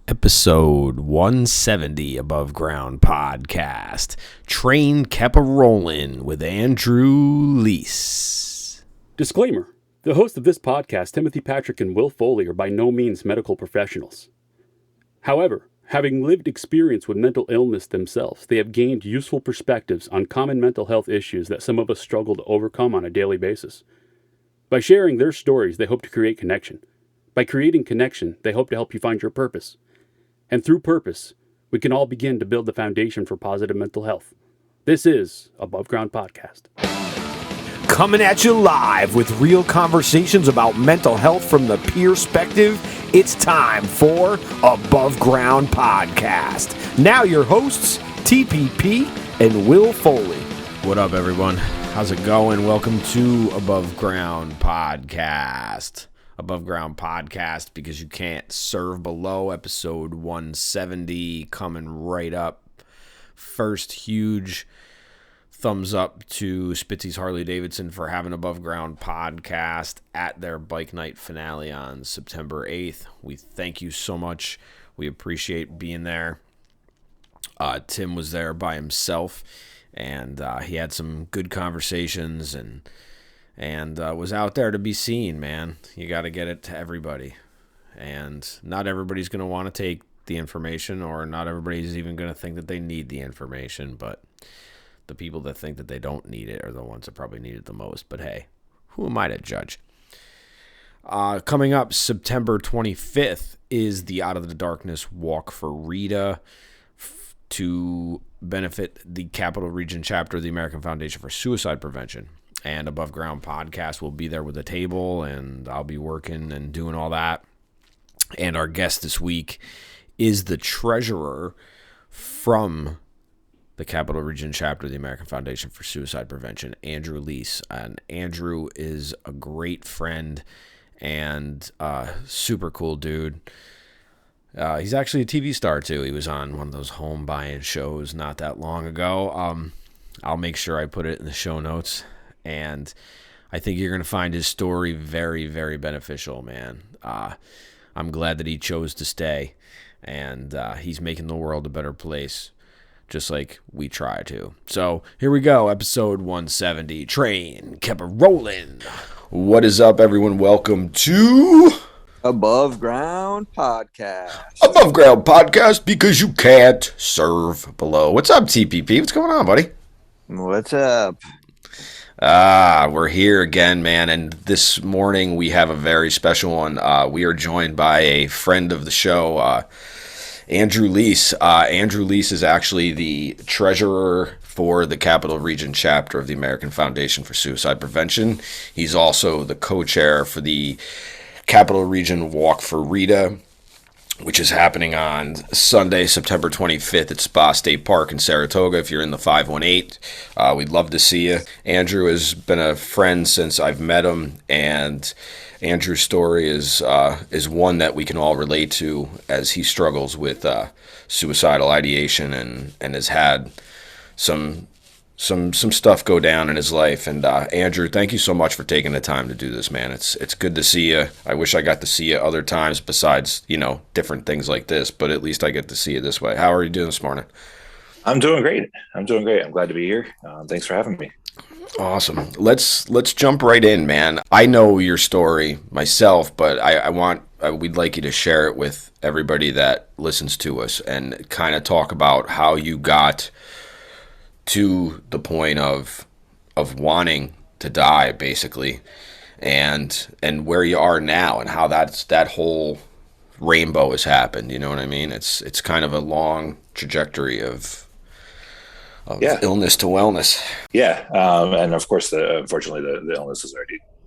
Episode 170 Above Ground Podcast. Train kept a rollin' with Andrew Leece. Disclaimer. The hosts of this podcast, Timothy Patrick and Will Foley, are by no means medical professionals. However, having lived experience with mental illness themselves, they have gained useful perspectives on common mental health issues that some of us struggle to overcome on a daily basis. By sharing their stories, they hope to create connection. By creating connection, they hope to help you find your purpose. And through purpose, we can all begin to build the foundation for positive mental health. This is Above Ground Podcast. Coming at you live with real conversations about mental health from the perspective. It's time for Above Ground Podcast. Now your hosts, TPP and Will Foley. What up, everyone? How's it going? Welcome to Above Ground Podcast. Above Ground Podcast, because you can't serve below. Episode 170 coming right up. First huge thumbs up to Spitzy's Harley Davidson for having Above Ground Podcast at their bike night finale on September 8th. We thank you so much. We appreciate being there. Tim was there by himself, and he had some good conversations and was out there to be seen, man. You got to get it to everybody. And not everybody's going to want to take the information, or not everybody's even going to think that they need the information, but the people that think that they don't need it are the ones that probably need it the most. But hey, who am I to judge? Coming up September 25th is the Out of the Darkness Walk for RITA to benefit the Capital Region chapter of the American Foundation for Suicide Prevention. And Above Ground Podcast will be there with a table, and I'll be working and doing all that. And our guest this week is the treasurer from the Capital Region chapter of the American Foundation for Suicide Prevention, Andrew Leece. And Andrew is a great friend and super cool dude. He's actually a TV star, too. He was on one of those home buying shows not that long ago. I'll make sure I put it in the show notes. And I think you're going to find his story very, very beneficial, man. I'm glad that he chose to stay, and he's making the world a better place, just like we try to. So here we go, episode 170, Train Kept a Rollin'. What is up, everyone? Welcome to Above Ground Podcast. Above Ground Podcast, because you can't serve below. What's up, TPP? What's going on, buddy? What's up? We're here again, man, and this morning we have a very special one. We are joined by a friend of the show, Andrew Leece. Andrew Leece is actually the treasurer for the Capital Region chapter of the American Foundation for Suicide Prevention. He's also the co-chair for the Capital Region Walk for RITA, which is happening on Sunday, September 25th at Saratoga State Park in Saratoga. If you're in the 518, we'd love to see you. Andrew has been a friend since I've met him, and Andrew's story is one that we can all relate to, as he struggles with suicidal ideation and has had some stuff go down in his life. And Andrew, thank you so much for taking the time to do this, man. It's good to see you. I wish I got to see you other times besides, different things like this, but at least I get to see you this way. How are you doing this morning? I'm doing great. I'm glad to be here. Thanks for having me. Awesome. Let's jump right in, man. I know your story myself, but we'd like you to share it with everybody that listens to us and kind of talk about how you got to the point of wanting to die, basically, and where you are now, and how that whole rainbow has happened. You know what I mean? It's kind of a long trajectory of illness to wellness. Yeah, and of course, unfortunately, the illness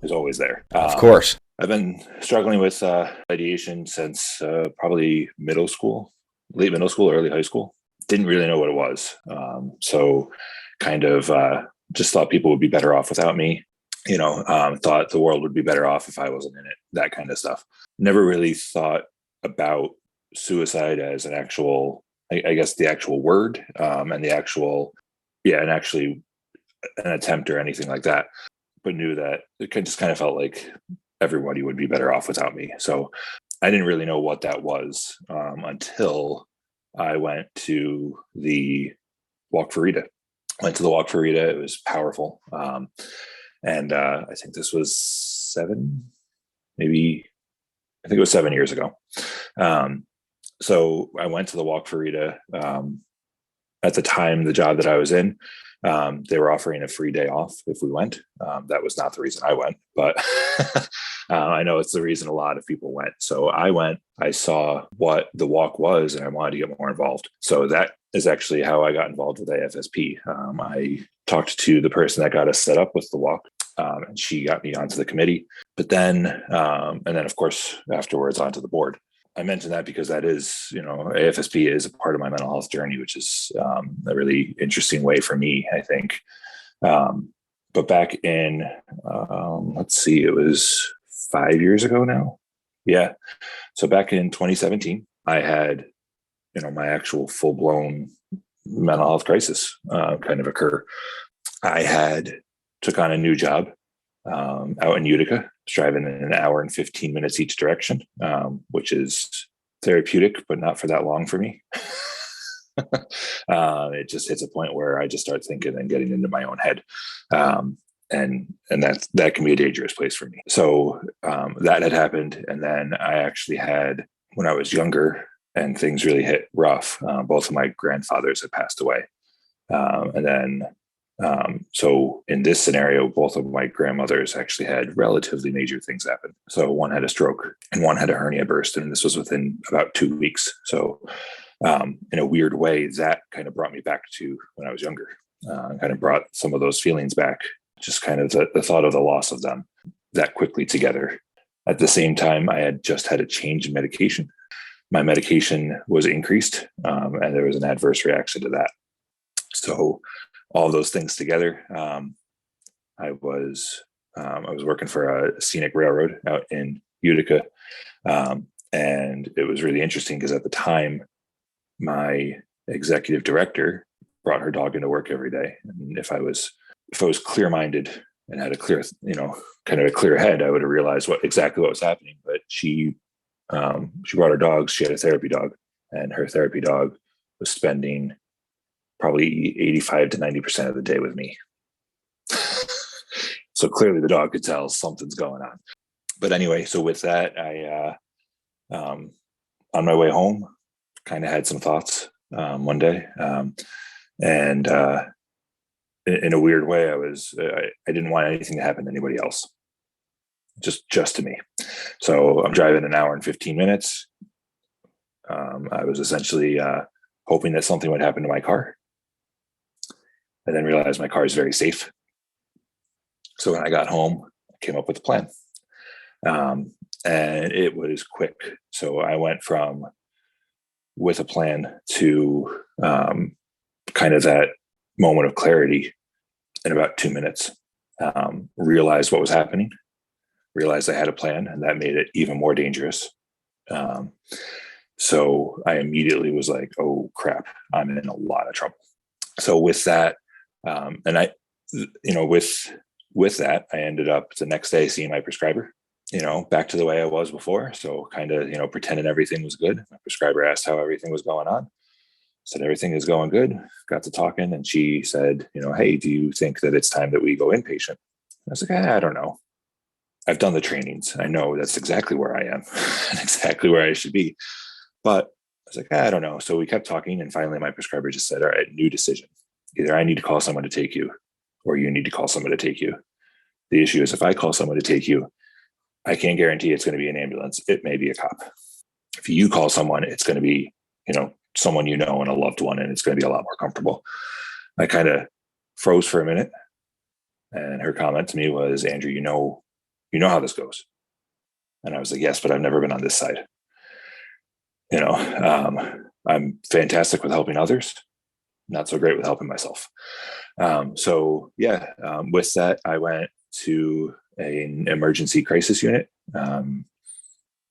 is always there. Of course, I've been struggling with ideation since probably middle school, late middle school, early high school. Didn't really know what it was. So kind of just thought people would be better off without me, thought the world would be better off if I wasn't in it, that kind of stuff. Never really thought about suicide as an actual, I guess, the actual word and the actual, and actually an attempt or anything like that, but knew that it just kind of felt like everybody would be better off without me. So I didn't really know what that was until I went to the Walk for RITA. Went to the Walk for RITA. It was powerful. And I think this was 7 years ago. So I went to the Walk for RITA. At the time, the job that I was in, they were offering a free day off if we went. That was not the reason I went, but I know it's the reason a lot of people went. So I went, I saw what the walk was, and I wanted to get more involved. So that is actually how I got involved with AFSP. I talked to the person that got us set up with the walk, and she got me onto the committee. But then, and then of course, afterwards onto the board. I mentioned that because that is, AFSP is a part of my mental health journey, which is a really interesting way for me, I think. But back in, it was 5 years ago now. Yeah. So back in 2017, I had, my actual full-blown mental health crisis kind of occur. I took on a new job out in Utica, driving in an hour and 15 minutes each direction, which is therapeutic, but not for that long for me. It just hits a point where I just start thinking and getting into my own head. And that can be a dangerous place for me. So that had happened. And then I actually had, when I was younger and things really hit rough, both of my grandfathers had passed away. So in this scenario, both of my grandmothers actually had relatively major things happen. So one had a stroke and one had a hernia burst, and this was within about 2 weeks. So in a weird way, that kind of brought me back to when I was younger, kind of brought some of those feelings back, just kind of the thought of the loss of them that quickly together. At the same time, I had just had a change in medication. My medication was increased, and there was an adverse reaction to that. So all those things together, I was working for a scenic railroad out in Utica, and it was really interesting because at the time, my executive director brought her dog into work every day, and if I was clear-minded and had a clear, kind of a clear head, I would have realized exactly what was happening. But she brought her dogs. She had a therapy dog, and her therapy dog was spending probably 85 to 90% of the day with me. So clearly the dog could tell something's going on. But anyway, so with that, I, on my way home, kind of had some thoughts one day. And in a weird way, I didn't want anything to happen to anybody else, just to me. So I'm driving an hour and 15 minutes. I was essentially hoping that something would happen to my car. And then realized my car is very safe. So when I got home, I came up with a plan. And it was quick. So I went with a plan to kind of that moment of clarity in about 2 minutes. Realized what was happening, realized I had a plan, and that made it even more dangerous. So I immediately was like, oh crap, I'm in a lot of trouble. So with that, and I, with that, I ended up the next day seeing my prescriber, back to the way I was before. So kind of, pretending everything was good. My prescriber asked how everything was going on. Said everything is going good. Got to talking, and she said, hey, do you think that it's time that we go inpatient? I was like, I don't know. I've done the trainings. I know that's exactly where I am and exactly where I should be. But I was like, I don't know. So we kept talking, and finally my prescriber just said, all right, new decision. Either I need to call someone to take you, or you need to call someone to take you. The issue is if I call someone to take you, I can't guarantee it's going to be an ambulance. It may be a cop. If you call someone, it's going to be, someone and a loved one, and it's going to be a lot more comfortable. I kind of froze for a minute, and her comment to me was, Andrew, you know how this goes. And I was like, yes, but I've never been on this side. I'm fantastic with helping others, not so great with helping myself. With that, I went to an emergency crisis unit. I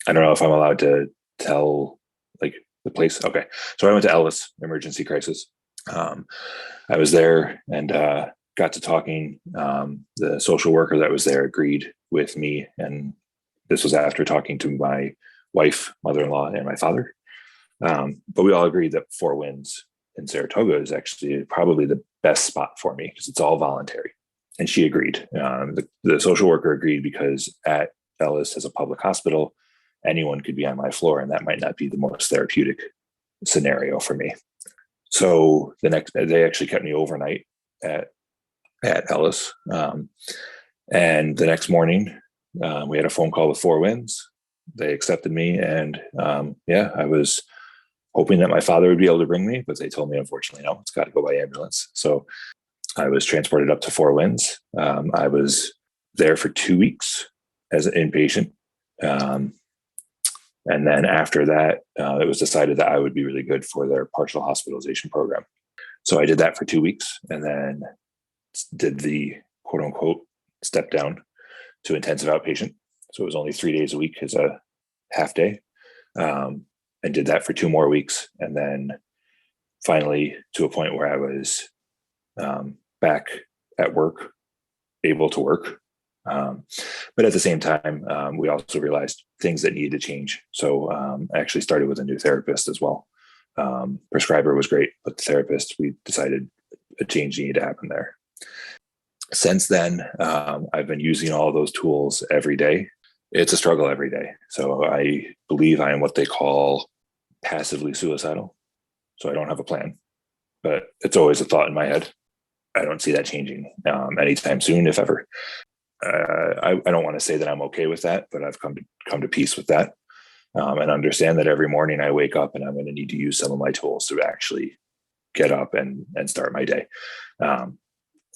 don't know if I'm allowed to tell the place. Okay. So I went to Ellis Emergency Crisis. I was there and got to talking. The social worker that was there agreed with me. And this was after talking to my wife, mother-in-law, and my father. But we all agreed that Four Winds in Saratoga is actually probably the best spot for me because it's all voluntary. And she agreed. The social worker agreed because at Ellis as a public hospital, anyone could be on my floor, and that might not be the most therapeutic scenario for me. So the next, they actually kept me overnight at Ellis. And the next morning, we had a phone call with Four Winds. They accepted me, and I was hoping that my father would be able to bring me, but they told me, unfortunately, no, it's got to go by ambulance. So I was transported up to Four Winds. I was there for 2 weeks as an inpatient. And then after that, it was decided that I would be really good for their partial hospitalization program. So I did that for 2 weeks and then did the quote unquote step down to intensive outpatient. So it was only 3 days a week as a half day, and did that for 2 more weeks. And then finally to a point where I was back at work, able to work. But at the same time, we also realized things that needed to change. So I actually started with a new therapist as well. Prescriber was great, but the therapist, we decided a change needed to happen there. Since then, I've been using all of those tools every day. It's a struggle every day. So I believe I am what they call passively suicidal. So I don't have a plan, but it's always a thought in my head. I don't see that changing anytime soon, if ever. I don't want to say that I'm okay with that, but I've come to peace with that, and understand that every morning I wake up and I'm going to need to use some of my tools to actually get up and start my day.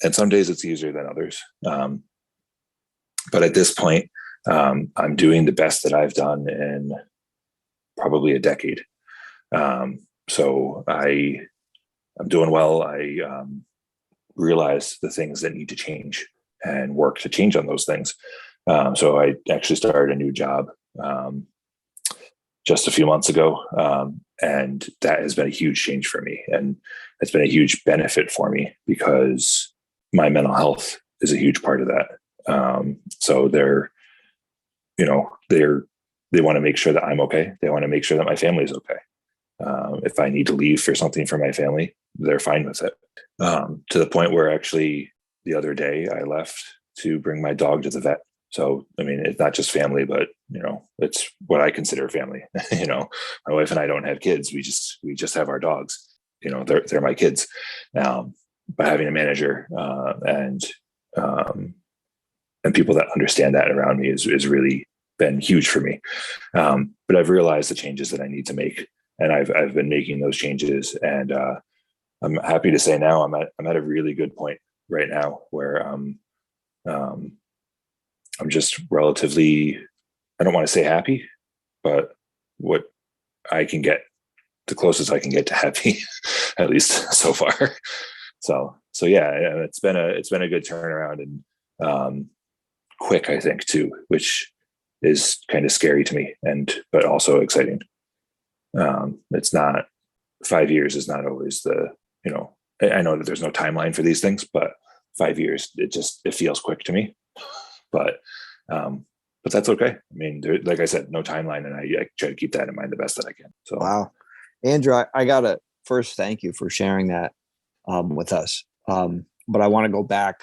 And some days it's easier than others. But at this point, I'm doing the best that I've done in probably a decade. So I'm doing well. I realize the things that need to change and work to change on those things. So I actually started a new job just a few months ago. And that has been a huge change for me. And it's been a huge benefit for me because my mental health is a huge part of that. So they want to make sure that I'm okay. They want to make sure that my family is okay. If I need to leave for something for my family, they're fine with it. To the point where actually the other day I left to bring my dog to the vet. So, I mean, it's not just family, but it's what I consider family. My wife and I don't have kids. We just have our dogs. They're my kids. But having a manager and people that understand that around me is really been huge for me. But I've realized the changes that I need to make, and I've been making those changes. And I'm happy to say now I'm at a really good point right now where I'm just relatively, I don't want to say happy, but what I can get, the closest I can get to happy, at least so far. So yeah, it's been a good turnaround, and quick, I think, too, which is kind of scary to me, but also exciting. It's not 5 years is not always I know that there's no timeline for these things, but 5 years, it feels quick to me, but that's okay. I mean, like I said, no timeline, and I try to keep that in mind the best that I can. So, wow, Andrew, I gotta first thank you for sharing that with us. But I want to go back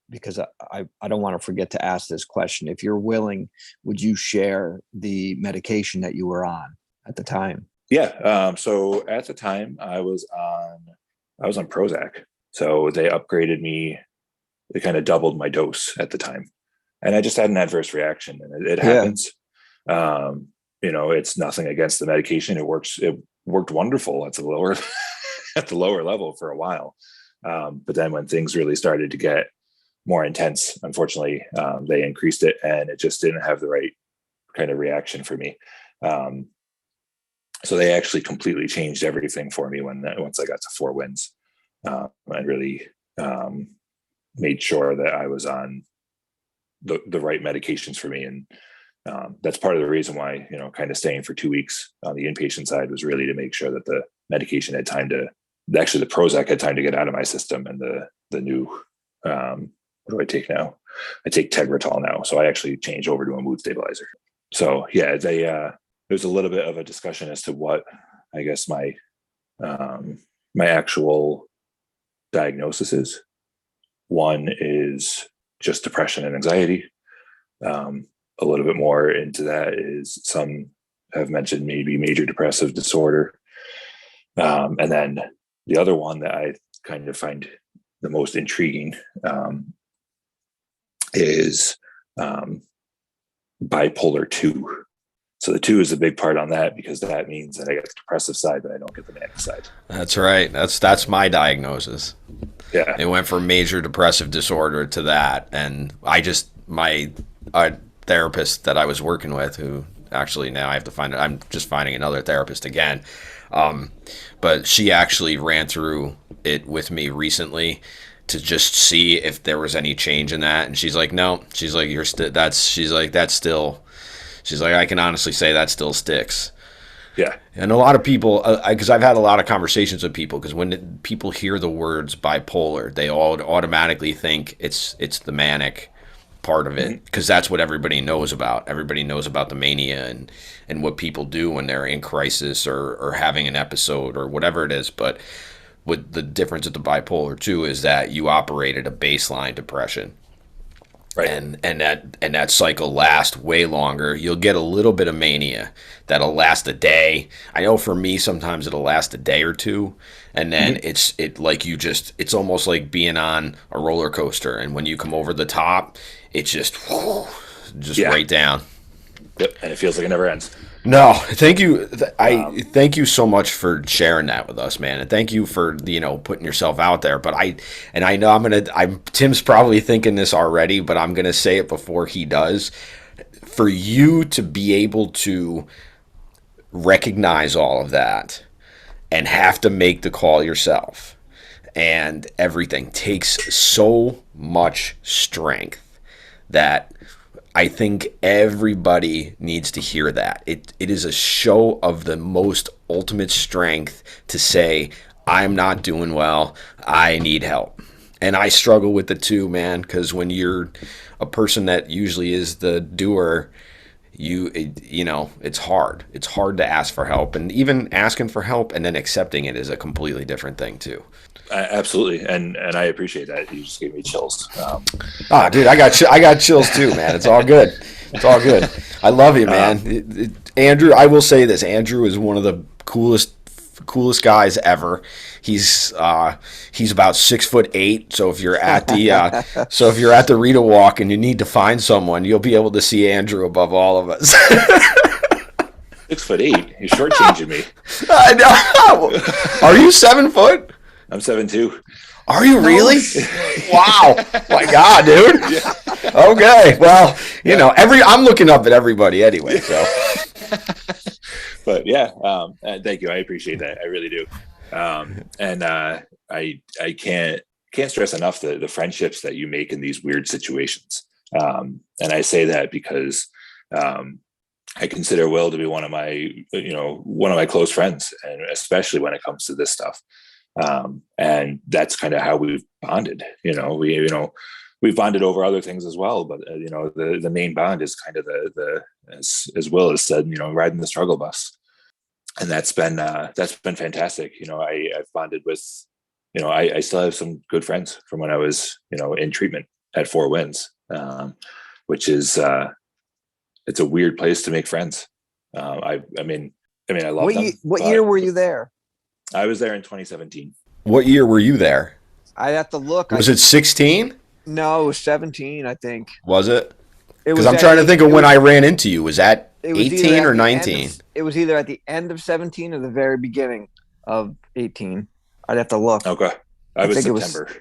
because I don't want to forget to ask this question. If you're willing, would you share the medication that you were on at the time? Yeah. So at the time I was on Prozac. So they upgraded me. They kind of doubled my dose at the time, and I just had an adverse reaction, and it happens. It's nothing against the medication. It worked wonderful at the lower level for a while. But then when things really started to get more intense, unfortunately, they increased it, and it just didn't have the right kind of reaction for me. So they actually completely changed everything for me once I got to Four Winds, and really made sure that I was on the right medications for me. And that's part of the reason why, kind of staying for 2 weeks on the inpatient side was really to make sure that the medication had time to, actually the Prozac had time to get out of my system, and the new, what do I take now? I take Tegretol now. So I actually changed over to a mood stabilizer. So yeah, there's a little bit of a discussion as to what I guess my actual diagnosis is. One is just depression and anxiety. A little bit more into that is some have mentioned maybe major depressive disorder. And then the other one that I kind of find the most intriguing is bipolar 2. So the 2 is a big part on that, because that means that I get the depressive side, but I don't get the manic side. That's right. That's my diagnosis. Yeah. It went from major depressive disorder to that. And my therapist that I was working with, who actually now I have to find it, I'm just finding another therapist again. But she actually ran through it with me recently to just see if there was any change in that. And she's like, no, she's like, she's like, I can honestly say that still sticks. Yeah. And a lot of people, because I've had a lot of conversations with people, because when people hear the words bipolar, they all automatically think it's the manic part of it, because that's what everybody knows about. Everybody knows about the mania and what people do when they're in crisis or having an episode or whatever it is. But what the difference with the bipolar 2 is that you operate at a baseline depression. Right. And that cycle lasts way longer. You'll get a little bit of mania that'll last a day. I know for me, sometimes it'll last a day or two, and then it's almost like being on a roller coaster. And when you come over the top, it's just right down. Yep, and it feels like it never ends. No, thank you. Thank you so much for sharing that with us, man, and thank you for putting yourself out there. But I know Tim's probably thinking this already, but I'm gonna say it before he does. For you to be able to recognize all of that and have to make the call yourself, and everything takes so much strength that I think everybody needs to hear that. It is a show of the most ultimate strength to say, I'm not doing well, I need help. And I struggle with the 2, man, because when you're a person that usually is the doer, it's hard. It's hard to ask for help, and even asking for help and then accepting it is a completely different thing too. Absolutely, and I appreciate that. You just gave me chills. Dude, I got chills too, man. It's all good. It's all good. I love you, man. Andrew, I will say this: Andrew is one of the coolest guys ever. He's about 6'8", so if you're at the RITA walk and you need to find someone, you'll be able to see Andrew above all of us. 6'8", you're shortchanging me. I know. Are you 7 foot? I'm 7'2". Are you really? Wow. My God, dude. Yeah. Okay. Well, I'm looking up at everybody anyway, so. But yeah, thank you. I appreciate that. I really do. And I can't stress enough the friendships that you make in these weird situations. And I say that because I consider Will to be one of my close friends, and especially when it comes to this stuff. And that's kind of how we've bonded. We've bonded over other things as well, but the main bond is kind of as Will has said, riding the struggle bus. And that's been fantastic. I've bonded with, I still have some good friends from when I was, in treatment at Four Winds, which is, it's a weird place to make friends. I love them. What year were you there? I was there in 2017. What year were you there? I'd have to look. Was it 16? No, it was 17, I think. Was it? Because I'm trying to think of when I ran into you. Was that 18 or 19? It was either at the end of 17 or the very beginning of 18. I'd have to look. Okay. I was September.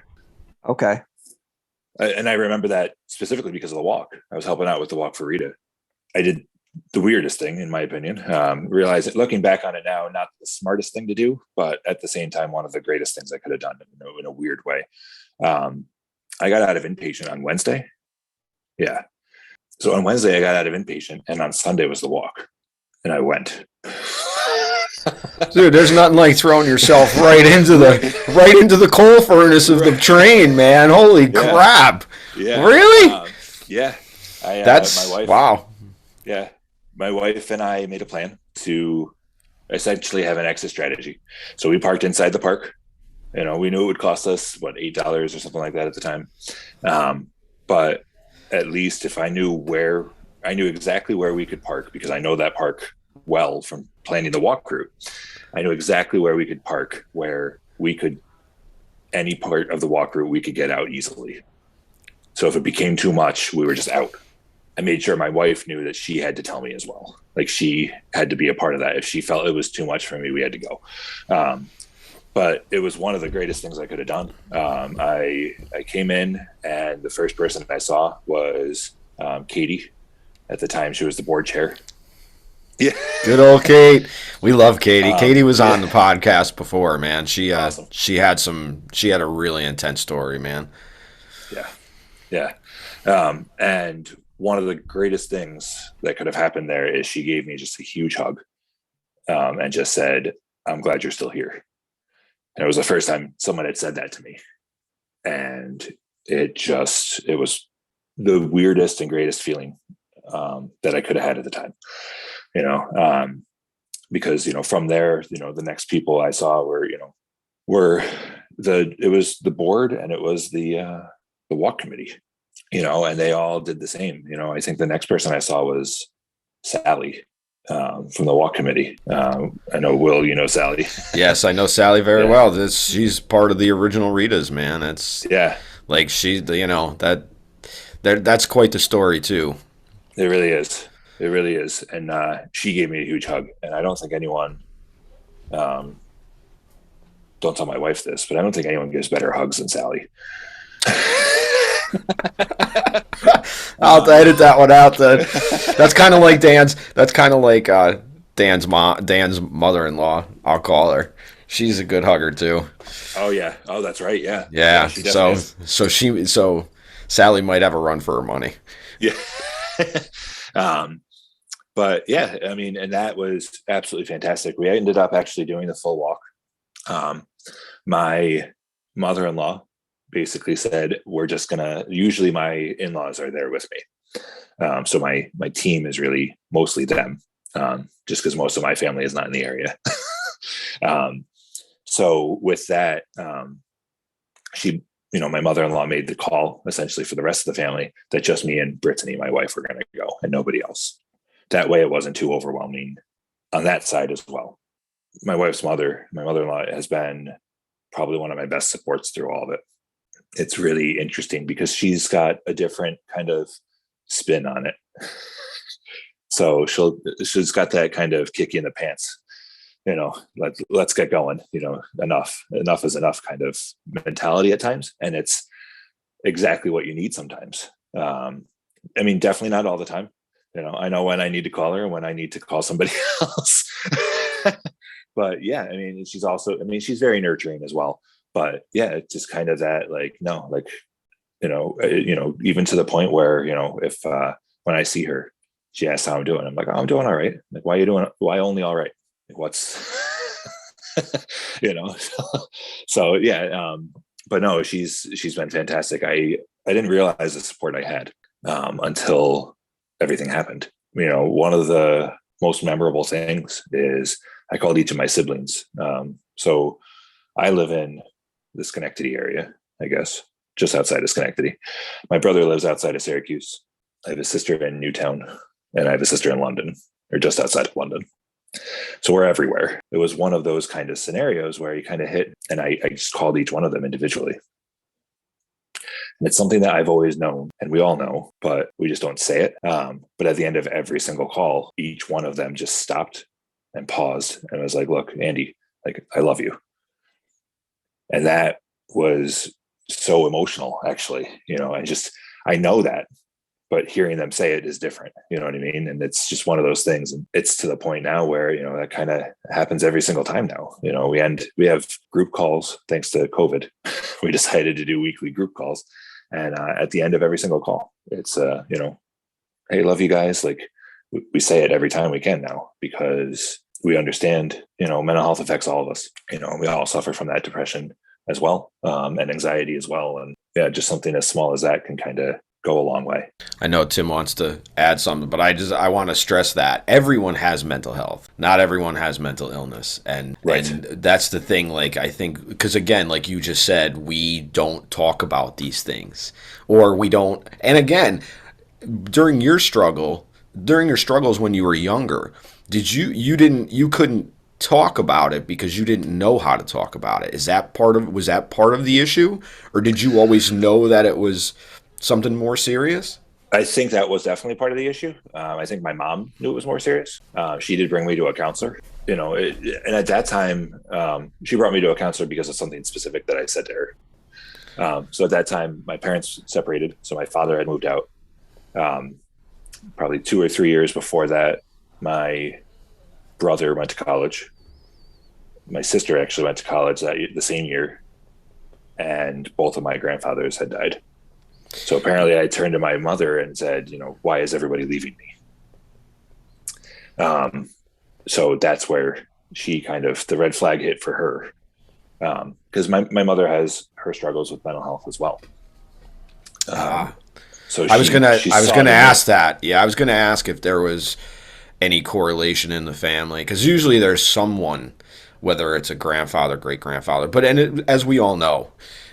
Okay. And I remember that specifically because of the walk. I was helping out with the walk for RITA. I did the weirdest thing, in my opinion. Realize that looking back on it now, not the smartest thing to do, but at the same time, one of the greatest things I could have done in a weird way. I got out of inpatient on Wednesday. Yeah. So on Wednesday, I got out of inpatient, and on Sunday was the walk, and I went. Dude, there's nothing like throwing yourself right into the coal furnace of the train, man. Holy crap! Yeah, really? Yeah. That's my wife. Wow. Yeah, my wife and I made a plan. to essentially have an exit strategy. So we parked inside the park. You know, we knew it would cost us $8 or something like that at the time. But at least if I knew exactly where we could park, because I know that park well from planning the walk route. I knew exactly where we could park, where we could, any part of the walk route we could get out easily. So if it became too much, we were just out. I made sure my wife knew that she had to tell me as well. Like, she had to be a part of that. If she felt it was too much for me, we had to go. But it was one of the greatest things I could have done. I came in, and the first person I saw was Katie. At the time, she was the board chair. Yeah. Good old Kate. We love Katie. Katie was on the podcast before, man. Awesome. She had a really intense story, man. Yeah. And one of the greatest things that could have happened there is she gave me just a huge hug, and just said, "I'm glad you're still here." And it was the first time someone had said that to me. And it was the weirdest and greatest feeling that I could have had at the time, because, from there, the next people I saw were it was the board, and it was the walk committee, and they all did the same. I think the next person I saw was Sally, from the walk committee. I know, Will, Sally. Yes, I know Sally very well. She's part of the original RITAs, man. Like, she, that's quite the story too. It really is. And she gave me a huge hug, and I don't think anyone, don't tell my wife this, but I don't think anyone gives better hugs than Sally. I'll edit that one out then. That's kind of like Dan's mother-in-law, I'll call her. She's a good hugger too. Oh yeah. Oh, that's right. Yeah. Yeah. So Sally might have a run for her money. Yeah. But yeah, I mean, and that was absolutely fantastic. We ended up actually doing the full walk. My mother-in-law basically said, we're just gonna, usually my in-laws are there with me. So my team is really mostly them, just because most of my family is not in the area. So with that, she, my mother-in-law made the call essentially for the rest of the family that just me and Brittany, my wife, were going to go, and nobody else. That way it wasn't too overwhelming on that side as well. My wife's mother-in-law, has been probably one of my best supports through all of it. It's really interesting because she's got a different kind of spin on it. So she's got that kind of kick you in the pants, let's get going, enough is enough kind of mentality at times. And it's exactly what you need sometimes. I mean, definitely not all the time. I know when I need to call her and when I need to call somebody else. But yeah, I mean, she's very nurturing as well. But yeah, it's just kind of that, even to the point where, if when I see her, she asks how I'm doing. I'm like, oh, I'm doing all right. Like, why are you doing? Why only all right? Like, what's, So yeah. But no, she's been fantastic. I didn't realize the support I had until everything happened. One of the most memorable things is I called each of my siblings. So I live in the Schenectady area, I guess, just outside of Schenectady. My brother lives outside of Syracuse. I have a sister in Newtown, and I have a sister in London, or just outside of London. So we're everywhere. It was one of those kind of scenarios where you kind of hit, and I just called each one of them individually. And it's something that I've always known, and we all know, but we just don't say it. But at the end of every single call, each one of them just stopped and paused and was like, look, Andy, like, I love you. And that was so emotional, actually. I know that, but hearing them say it is different. You know what I mean? And it's just one of those things. And it's to the point now where, that kind of happens every single time now. We have group calls thanks to COVID. We decided to do weekly group calls. And at the end of every single call, it's, hey, love you guys. Like, we say it every time we can now, because we understand, mental health affects all of us. We all suffer from that depression as well, and anxiety as well. And yeah, just something as small as that can kind of go a long way. I know Tim wants to add something, but I want to stress that everyone has mental health. Not everyone has mental illness. And that's the thing. Like, I think, because again, like you just said, we don't talk about these things, or we don't. And again, during your struggles when you were younger, you couldn't talk about it because you didn't know how to talk about it. Was that part of the issue, or did you always know that it was something more serious? I think that was definitely part of the issue. I think my mom knew it was more serious. She did bring me to a counselor, and at that time, she brought me to a counselor because of something specific that I said to her. So at that time, my parents separated. So my father had moved out. Probably 2 or 3 years before that, my brother went to college. My sister actually went to college the same year, and both of my grandfathers had died. So apparently I turned to my mother and said, why is everybody leaving me? So that's where she the red flag hit for her. Because my mother has her struggles with mental health as well. So I was gonna ask that. Yeah, I was gonna ask if there was any correlation in the family, because usually there's someone, whether it's a grandfather, great grandfather, as we all know.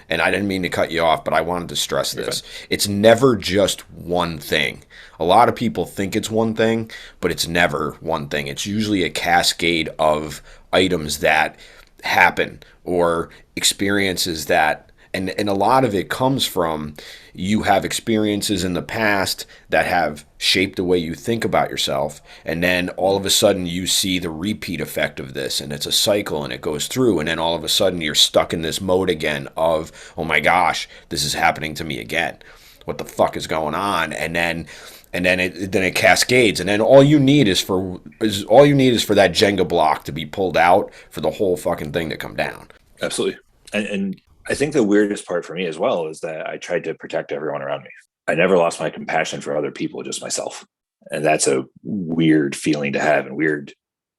And I didn't mean to cut you off, but I wanted to stress this. It's never just one thing. A lot of people think it's one thing, but it's never one thing. It's usually a cascade of items that happen or experiences that, and a lot of it comes from you have experiences in the past that have shaped the way you think about yourself, and then all of a sudden you see the repeat effect of this, and it's a cycle, and it goes through, and then all of a sudden you're stuck in this mode again of, oh my gosh, this is happening to me again. What the fuck is going on? And then it cascades, and then all you need is for that Jenga block to be pulled out for the whole fucking thing to come down. Absolutely. And I think the weirdest part for me as well is that I tried to protect everyone around me. I never lost my compassion for other people, just myself. And that's a weird feeling to have, and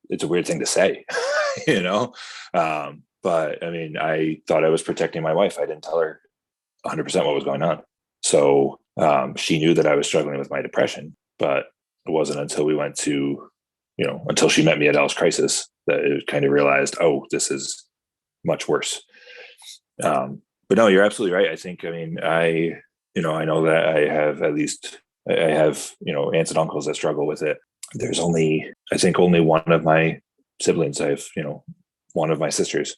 it's a weird thing to say, But I mean, I thought I was protecting my wife. I didn't tell her 100% what was going on. So she knew that I was struggling with my depression, but it wasn't until we went to, until she met me at Alice Crisis that it kind of realized, oh, this is much worse. But no, you're absolutely right. I think, I know that I have aunts and uncles that struggle with it. There's only one of my siblings. I have, one of my sisters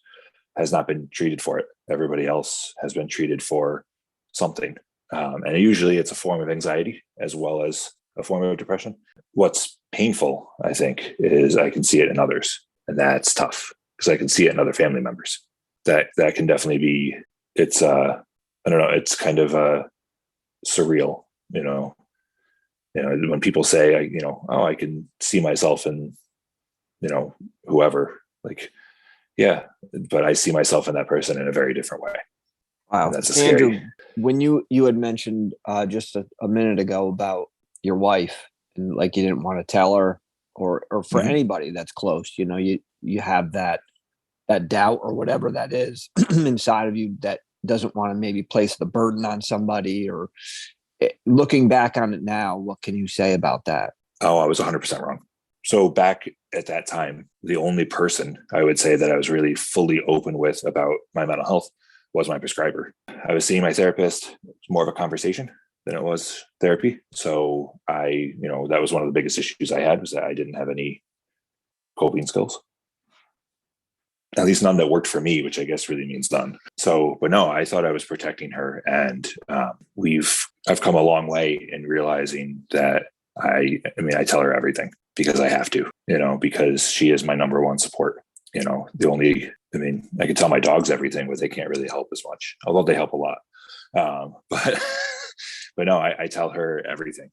has not been treated for it. Everybody else has been treated for something. And usually it's a form of anxiety as well as a form of depression. What's painful, I think, is I can see it in others, and that's tough because I can see it in other family members. That can definitely be, it's I don't know, it's kind of surreal, when people say, I can see myself in, whoever, like, yeah, but I see myself in that person in a very different way. Wow. And that's Andrew, when you had mentioned just a minute ago about your wife, and like you didn't want to tell her, or for anybody that's close, you have that doubt or whatever that is inside of you that doesn't want to maybe place the burden on somebody, or looking back on it now, what can you say about that? Oh, I was 100% wrong. So back at that time, the only person I would say that I was really fully open with about my mental health was my prescriber. I was seeing my therapist. It was more of a conversation than it was therapy. So that was one of the biggest issues I had, was that I didn't have any coping skills. At least none that worked for me, which I guess really means none. So, but no, I thought I was protecting her. And I've come a long way in realizing that I tell her everything because I have to, because she is my number one support. I could tell my dogs everything, but they can't really help as much, although they help a lot. But no, I tell her everything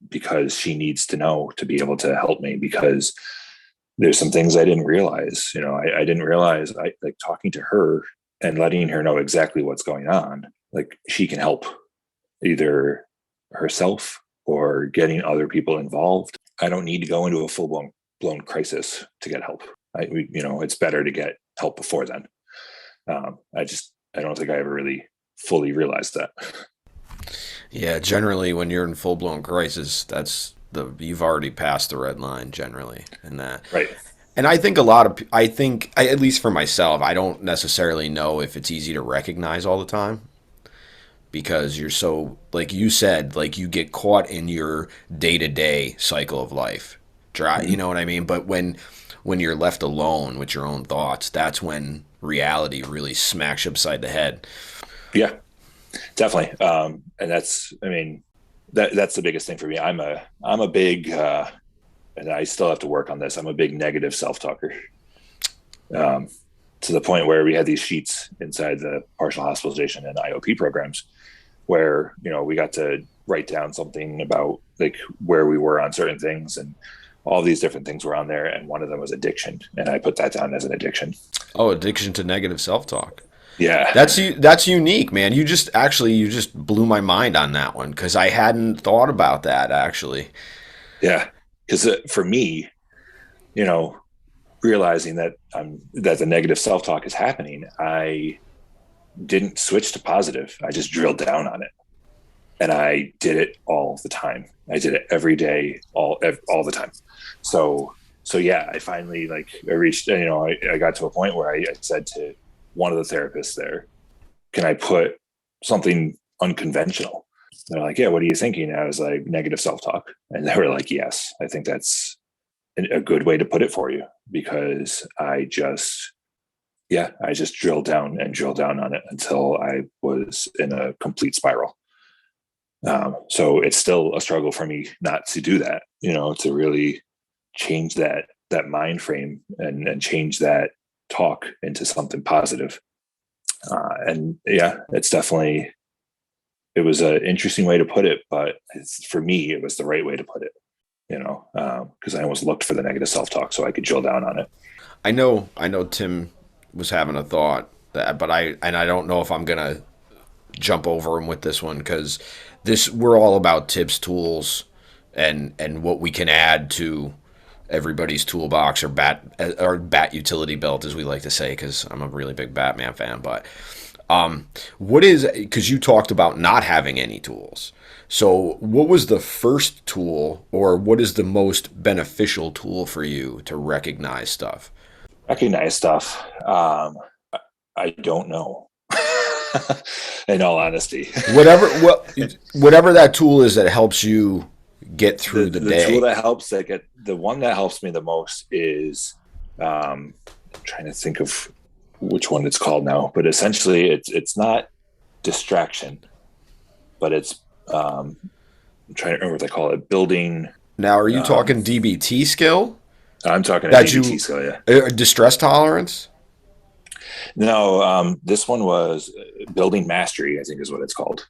because she needs to know to be able to help me, because there's some things I didn't realize. I didn't realize, like, talking to her and letting her know exactly what's going on, like, she can help either herself or getting other people involved. I don't need to go into a full blown crisis to get help. It's better to get help before then. I don't think I ever really fully realized that. Yeah, generally when you're in full blown crisis, you've already passed the red line generally in that. Right. And I think, at least for myself, I don't necessarily know if it's easy to recognize all the time because you're so, like you said, like you get caught in your day to day cycle of life. You know what I mean? But when you're left alone with your own thoughts, that's when reality really smacks you upside the head. Yeah, definitely. And that's, I mean, that's the biggest thing for me. I'm a big, and I still have to work on this. I'm a big negative self-talker. To the point where we had these sheets inside the partial hospitalization and IOP programs where, you know, we got to write down something about like where we were on certain things, and all these different things were on there. And one of them was addiction. And I put that down as an addiction. Oh, addiction to negative self-talk. Yeah. That's unique, man. You just blew my mind on that one because I hadn't thought about that actually. Yeah. Because for me, you know, realizing that that the negative self-talk is happening, I didn't switch to positive. I just drilled down on it, and I did it all the time. I did it every day, all the time. So yeah, I finally I reached, you know, I got to a point where I said to one of the therapists there, can I put something unconventional? They're like, yeah, what are you thinking? And I was like, negative self-talk. And they were like, yes, I think that's a good way to put it for you, because I just drilled down on it until I was in a complete spiral. So it's still a struggle for me not to do that, you know, to really change that mind frame and change that talk into something positive. And yeah, it was an interesting way to put it, but for me, it was the right way to put it, you know, because I almost looked for the negative self-talk so I could drill down on it. I know Tim was having a thought but I don't know if I'm going to jump over him with this one, because we're all about tips, tools, and what we can add to everybody's toolbox or bat utility belt, as we like to say, because I'm a really big Batman fan. But because you talked about not having any tools. So what was the first tool, or what is the most beneficial tool for you to recognize stuff? Recognize stuff. I don't know. In all honesty, whatever that tool is that helps you get through the day. The tool that helps, the one that helps me the most is, I'm trying to think of which one it's called now, but essentially it's not distraction, but it's, I'm trying to remember what they call it, building. Now, are you talking DBT skill? I'm talking DBT skill, yeah. Distress tolerance? No, this one was building mastery, I think is what it's called.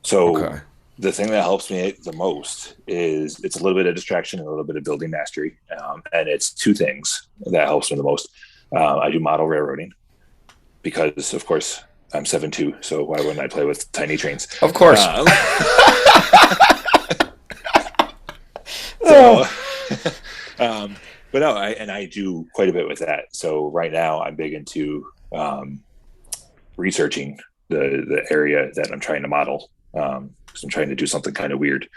So okay. The thing that helps me the most is it's a little bit of distraction and a little bit of building mastery. And it's two things that helps me the most. I do model railroading because, of course, I'm 7'2", so why wouldn't I play with tiny trains? Of course. But no, I do quite a bit with that. So right now I'm big into researching the area that I'm trying to model. Because I'm trying to do something kind of weird.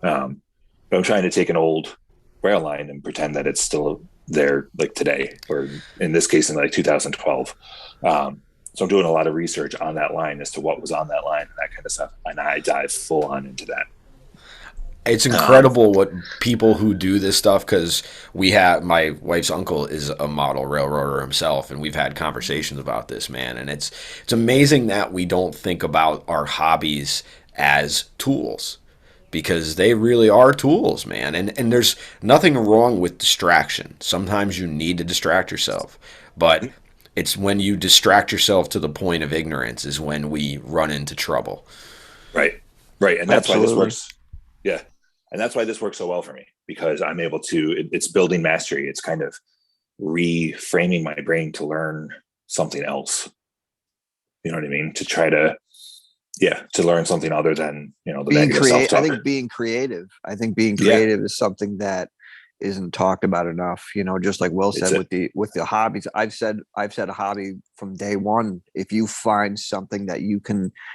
But I'm trying to take an old rail line and pretend that it's still there like today, or in this case in like 2012. So I'm doing a lot of research on that line as to what was on that line and that kind of stuff. And I dive full on into that. It's incredible what people who do this stuff, because my wife's uncle is a model railroader himself, and we've had conversations about this, man. And it's amazing that we don't think about our hobbies as tools, because they really are tools, man. And there's nothing wrong with distraction. Sometimes you need to distract yourself, but it's when you distract yourself to the point of ignorance is when we run into trouble. Right. And that's why this works. Yeah. And that's why this works so well for me, because I'm able to, it's building mastery. It's kind of reframing my brain to learn something else. You know what I mean? To try to, to learn something other than, you know, the negative self-talk. I think being creative is something that isn't talked about enough. You know, just like Will said with the hobbies, I've said a hobby from day one. If you find something that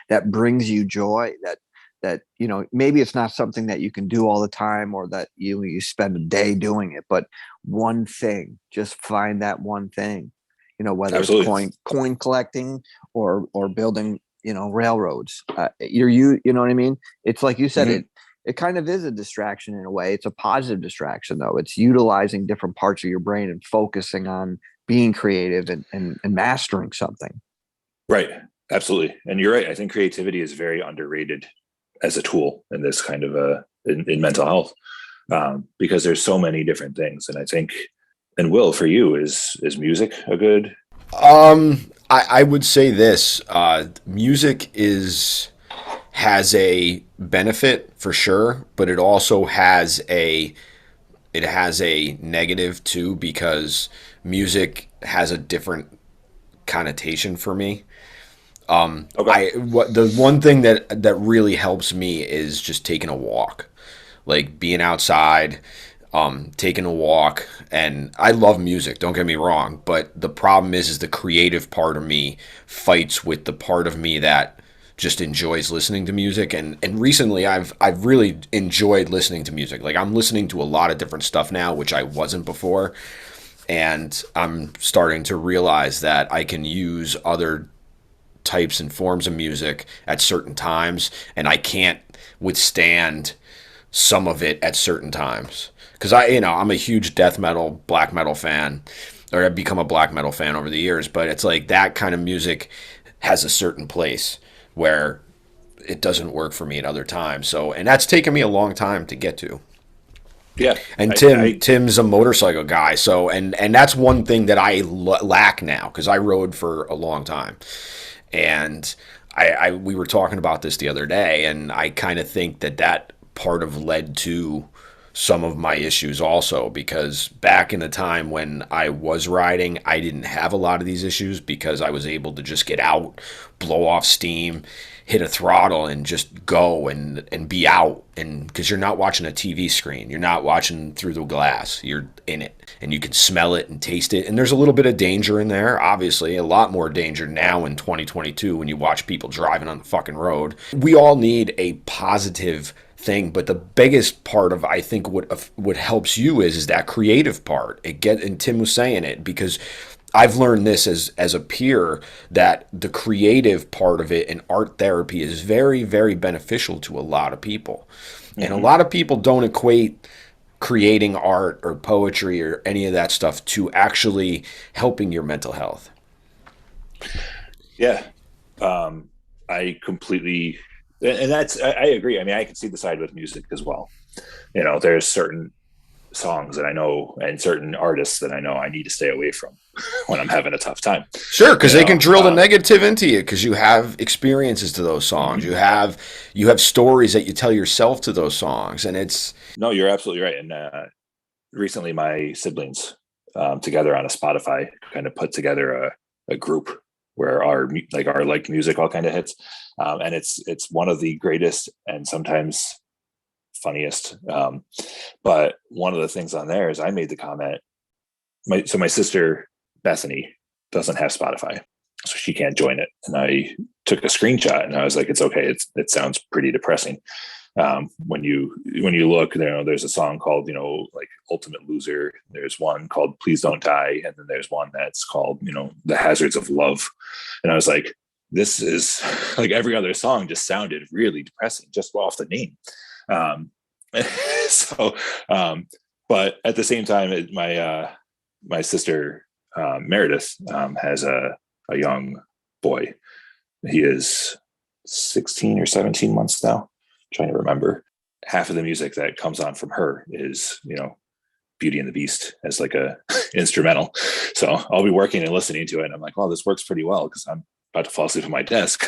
that brings you joy, that that, you know, maybe it's not something that you can do all the time, or that you spend a day doing it, but one thing, just find that one thing, you know, whether Absolutely. it's coin collecting or building, you know, railroads. You know what I mean? It's like you said, it kind of is a distraction in a way. It's a positive distraction, though. It's utilizing different parts of your brain and focusing on being creative and mastering something. Right. Absolutely. And you're right. I think creativity is very underrated as a tool in this kind of in mental health, because there's so many different things. And I think, and Will, for you, is music a good? I would say this, music has a benefit for sure, but it also has a negative too, because music has a different connotation for me. Okay. The one thing that really helps me is just taking a walk, like being outside, taking a walk. And I love music, don't get me wrong, but the problem is the creative part of me fights with the part of me that just enjoys listening to music. And recently I've really enjoyed listening to music. Like, I'm listening to a lot of different stuff now, which I wasn't before. And I'm starting to realize that I can use other types and forms of music at certain times, and I can't withstand some of it at certain times. Because I'm a huge death metal, black metal fan, or I've become a black metal fan over the years, but it's like that kind of music has a certain place where it doesn't work for me at other times. So, and that's taken me a long time to get to. Yeah. And Tim's a motorcycle guy. So, and that's one thing that I lack now, because I rode for a long time. And we were talking about this the other day, and I kind of think that part of led to some of my issues also, because back in the time when I was riding, I didn't have a lot of these issues, because I was able to just get out, blow off steam, hit a throttle, and just go and be out. And because you're not watching a TV screen, you're not watching through the glass, you're in it, and you can smell it and taste it. And there's a little bit of danger in there, obviously, a lot more danger now in 2022 when you watch people driving on the fucking road. We all need a positive thing, but the biggest part of, I think, what helps you is that creative part. And Tim was saying it, because I've learned this as a peer, that the creative part of it and art therapy is very, very beneficial to a lot of people. Mm-hmm. And a lot of people don't equate creating art or poetry or any of that stuff to actually helping your mental health. Yeah. I completely, and I agree. I mean, I can see the side with music as well. You know, there's certain songs that I know and certain artists that I know I need to stay away from when I'm having a tough time. Sure, because they can drill the negative into you, because you have experiences to those songs. Mm-hmm. You have stories that you tell yourself to those songs, and it's... No, you're absolutely right. And recently my siblings together on a Spotify kind of put together a group where our music all kind of hits. And it's one of the greatest and sometimes funniest. But one of the things on there is I made the comment, my sister Bethany doesn't have Spotify, so she can't join it. And I took a screenshot and I was like, it's okay. It sounds pretty depressing. When you look, there's a song called, like Ultimate Loser. There's one called Please Don't Die. And then there's one that's called, The Hazards of Love. And I was like, this is like every other song just sounded really depressing just off the name. But at the same time, my sister, Meredith, has a young boy. He is 16 or 17 months now. Trying to remember. Half of the music that comes on from her is, Beauty and the Beast as like a instrumental. So I'll be working and listening to it, and I'm like, well, this works pretty well because I'm about to fall asleep at my desk.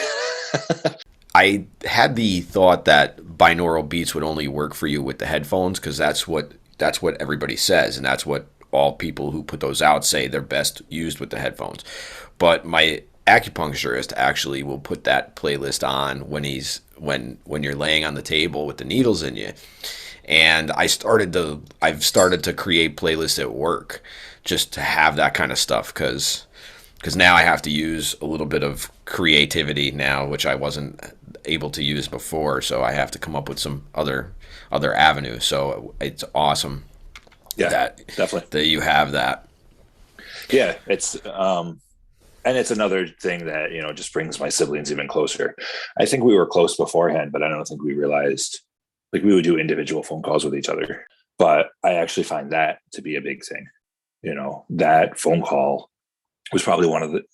I had the thought that binaural beats would only work for you with the headphones, because that's what everybody says, and that's what all people who put those out say they're best used with the headphones. But my acupuncturist actually will put that playlist on when you're laying on the table with the needles in you. And I've started to create playlists at work just to have that kind of stuff, because now I have to use a little bit of creativity now, which I wasn't able to use before. So I have to come up with some other avenues. So it's awesome. Yeah, that definitely that you have that. Yeah, it's and it's another thing that, just brings my siblings even closer. I think we were close beforehand, but I don't think we realized, like, we would do individual phone calls with each other. But I actually find that to be a big thing. That phone call was probably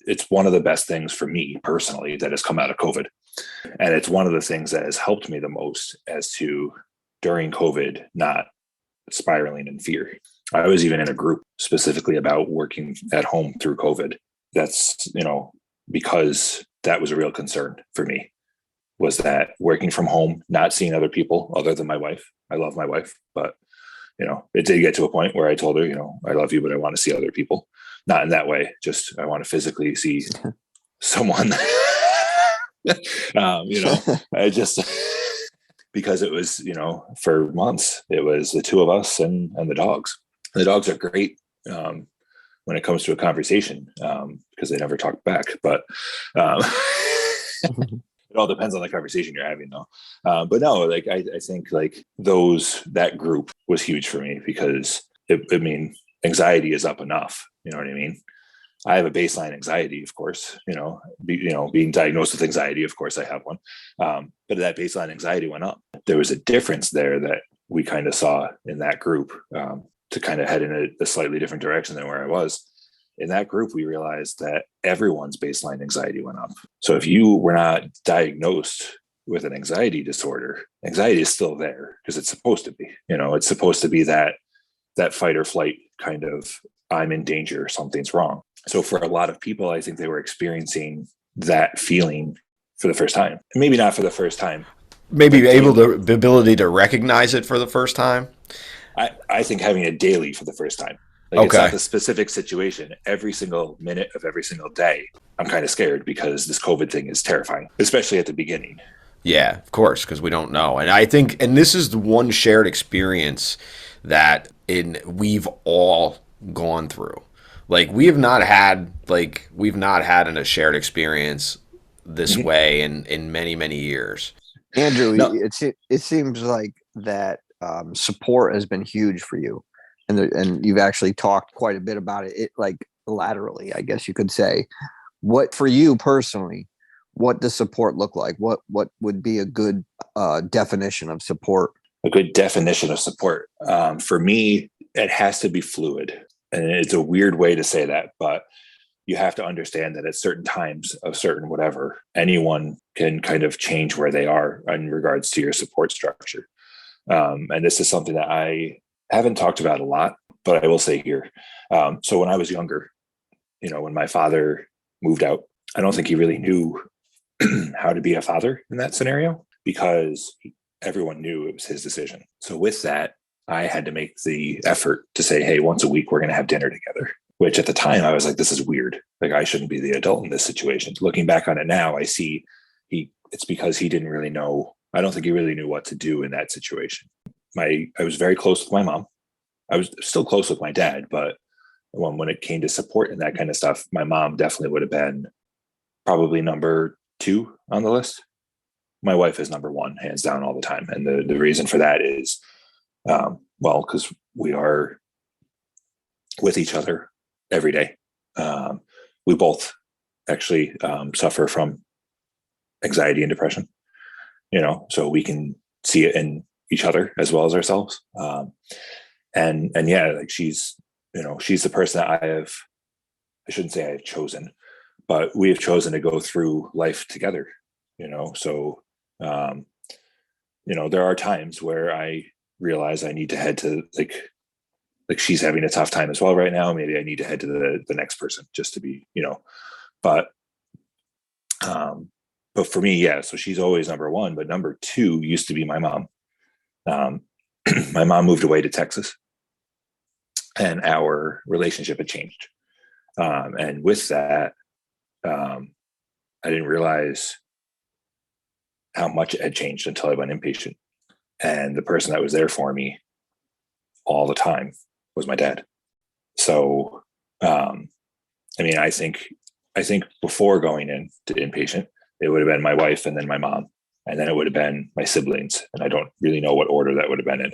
it's one of the best things for me personally that has come out of COVID. And it's one of the things that has helped me the most as to, during COVID, not spiraling in fear. I was even in a group specifically about working at home through COVID. That's, because that was a real concern for me, was that working from home, not seeing other people other than my wife. I love my wife, but, it did get to a point where I told her, I love you, but I want to see other people. Not in that way. Just, I want to physically see someone, I just, because it was, for months, it was the two of us and the dogs. The dogs are great when it comes to a conversation, because they never talk back. But it all depends on the conversation you're having, though. But no, like I think like that group was huge for me, because anxiety is up enough. You know what I mean? I have a baseline anxiety, of course. Being diagnosed with anxiety, of course, I have one. But that baseline anxiety went up. There was a difference there that we kind of saw in that group, to kind of head in a slightly different direction than where I was. In that group, we realized that everyone's baseline anxiety went up. So if you were not diagnosed with an anxiety disorder, anxiety is still there, because it's supposed to be. It's supposed to be that fight or flight kind of, I'm in danger, something's wrong. So for a lot of people, I think they were experiencing that feeling for the first time. Maybe not for the first time. Maybe the ability to recognize it for the first time. I think having it daily for the first time. Like, okay. It's not the specific situation. Every single minute of every single day, I'm kind of scared, because this COVID thing is terrifying, especially at the beginning. Yeah, of course, because we don't know. And I think, and this is the one shared experience that we've all gone through. Like, we've not had a shared experience this way in many, many years. Andrew, no. It seems like that support has been huge for you, and you've actually talked quite a bit about it. Like, laterally, I guess you could say. What, for you personally, what does support look like? What would be a good definition of support? A good definition of support, for me, it has to be fluid. And it's a weird way to say that, but you have to understand that at certain times of certain whatever, anyone can kind of change where they are in regards to your support structure. And this is something that I haven't talked about a lot, but I will say here. So when I was younger, when my father moved out, I don't think he really knew how to be a father in that scenario, because everyone knew it was his decision. So with that, I had to make the effort to say, hey, once a week, we're going to have dinner together, which at the time I was like, this is weird. Like, I shouldn't be the adult in this situation. Looking back on it now, I see it's because he didn't really know. I don't think he really knew what to do in that situation. I was very close with my mom. I was still close with my dad, but when it came to support and that kind of stuff, my mom definitely would have been probably number 2 on the list. My wife is number 1, hands down, all the time. And the reason for that is, because we are with each other every day. We both actually suffer from anxiety and depression, so we can see it in each other as well as ourselves. And yeah, like, she's the person that I shouldn't say I have chosen, but we have chosen to go through life together, so, there are times where I realize I need to head to, like she's having a tough time as well right now. Maybe I need to head to the next person just to be, but for me, yeah. So she's always number 1, but number 2 used to be my mom. My mom moved away to Texas, and our relationship had changed. And with that, I didn't realize how much it had changed until I went inpatient. And the person that was there for me all the time was my dad. So, I think before going into inpatient, it would have been my wife and then my mom. And then it would have been my siblings. And I don't really know what order that would have been in.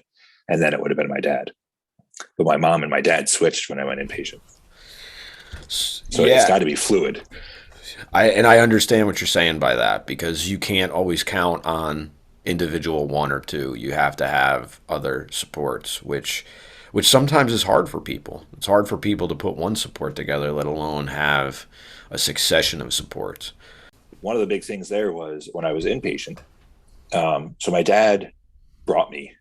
And then it would have been my dad. But my mom and my dad switched when I went inpatient. So it's got to be fluid. I understand what you're saying by that, because you can't always count on individual one or two. You have to have other supports, which sometimes is hard for people. It's hard for people to put one support together, let alone have a succession of supports. One of the big things there was when I was inpatient. So my dad brought me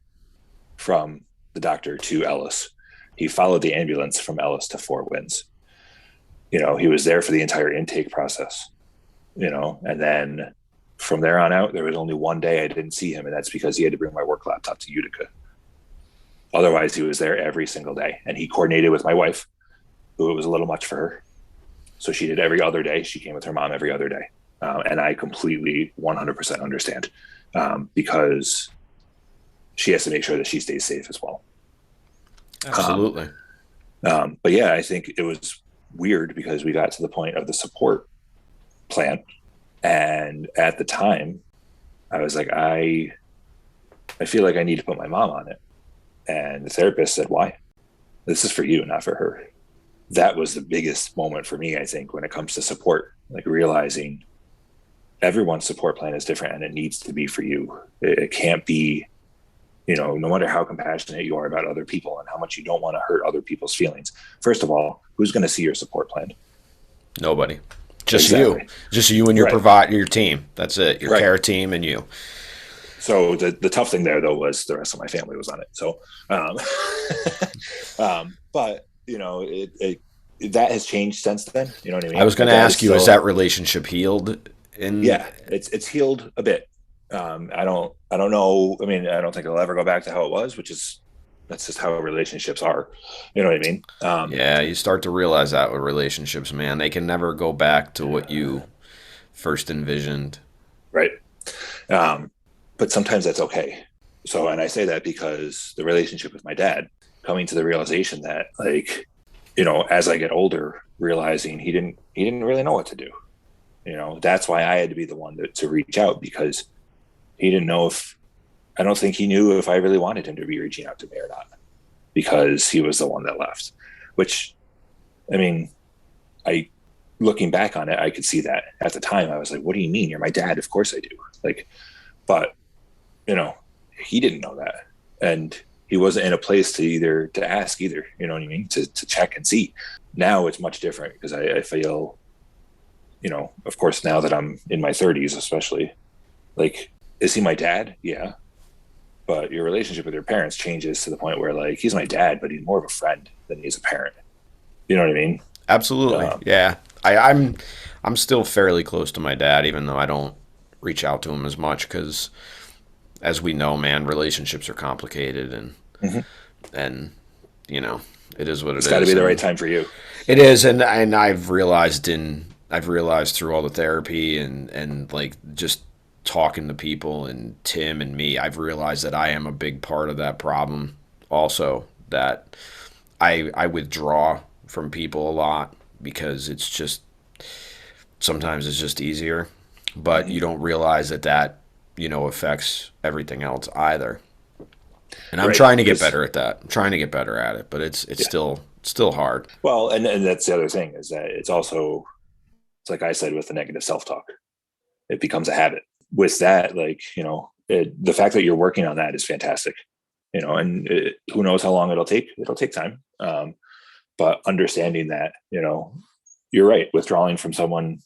from the doctor to Ellis. He followed the ambulance from Ellis to Fort Winds. You know, he was there for the entire intake process, you know, and then from there on out, there was only one day I didn't see him. And that's because he had to bring my work laptop to Utica. Otherwise, he was there every single day. And he coordinated with my wife, who it was a little much for her. So she did every other day. She came with her mom every other day. And I completely 100% understand, because she has to make sure that she stays safe as well. Absolutely. But yeah, I think it was weird because we got to the point of the support plan. And at the time I was like, I feel like I need to put my mom on it. And the therapist said, why? This is for you, not for her. That was the biggest moment for me, I think, when it comes to support, like realizing everyone's support plan is different and it needs to be for you. It can't be, you know, no matter how compassionate you are about other people and how much you don't want to hurt other people's feelings. First of all, who's going to see your support plan? Nobody. Just Exactly. you. Just you and your your team. That's it. Your care team and you. So the tough thing there, though, was the rest of my family was on it. So, but you know, it that has changed since then. You know what I mean? I was going to ask you, is that relationship healed? Yeah, it's healed a bit. I don't know. I mean, I don't think it'll ever go back to how it was, that's just how relationships are. You know what I mean? Yeah, you start to realize that with relationships, man. They can never go back to what you first envisioned. Right. But sometimes that's okay. So, and I say that because the relationship with my dad, coming to the realization that, like, you know, as I get older, realizing he didn't really know what to do. You know, that's why I had to be the one to reach out, because he didn't know I don't think he knew if I really wanted him to be reaching out to me or not, because he was the one that left, which, I mean, looking back on it, I could see that at the time. I was like, what do you mean? You're my dad. Of course I do. Like, but you know, he didn't know that. And he wasn't in a place to ask either, you know what I mean? To check and see. Now it's much different because I feel, you know, of course, now that I'm in my 30s, especially, like, is he my dad? Yeah. But your relationship with your parents changes to the point where, like, he's my dad, but he's more of a friend than he's a parent. You know what I mean? Absolutely. Yeah. I'm still fairly close to my dad, even though I don't reach out to him as much, because as we know, man, relationships are complicated, and you know, it is what it is. It's got to be the right time for you. It is. And I've realized through all the therapy and like just talking to people and Tim and me, I've realized that I am a big part of that problem also, that I withdraw from people a lot because it's just, sometimes it's just easier, but you don't realize that, you know, affects everything else either. And I'm trying to get better at that. I'm trying to get better at it, but it's still hard. Well, and that's the other thing, is that it's like I said, with the negative self-talk, it becomes a habit. With that, like, you know, the fact that you're working on that is fantastic, you know, and who knows how long it'll take time. But understanding that, you know, you're right, withdrawing from someone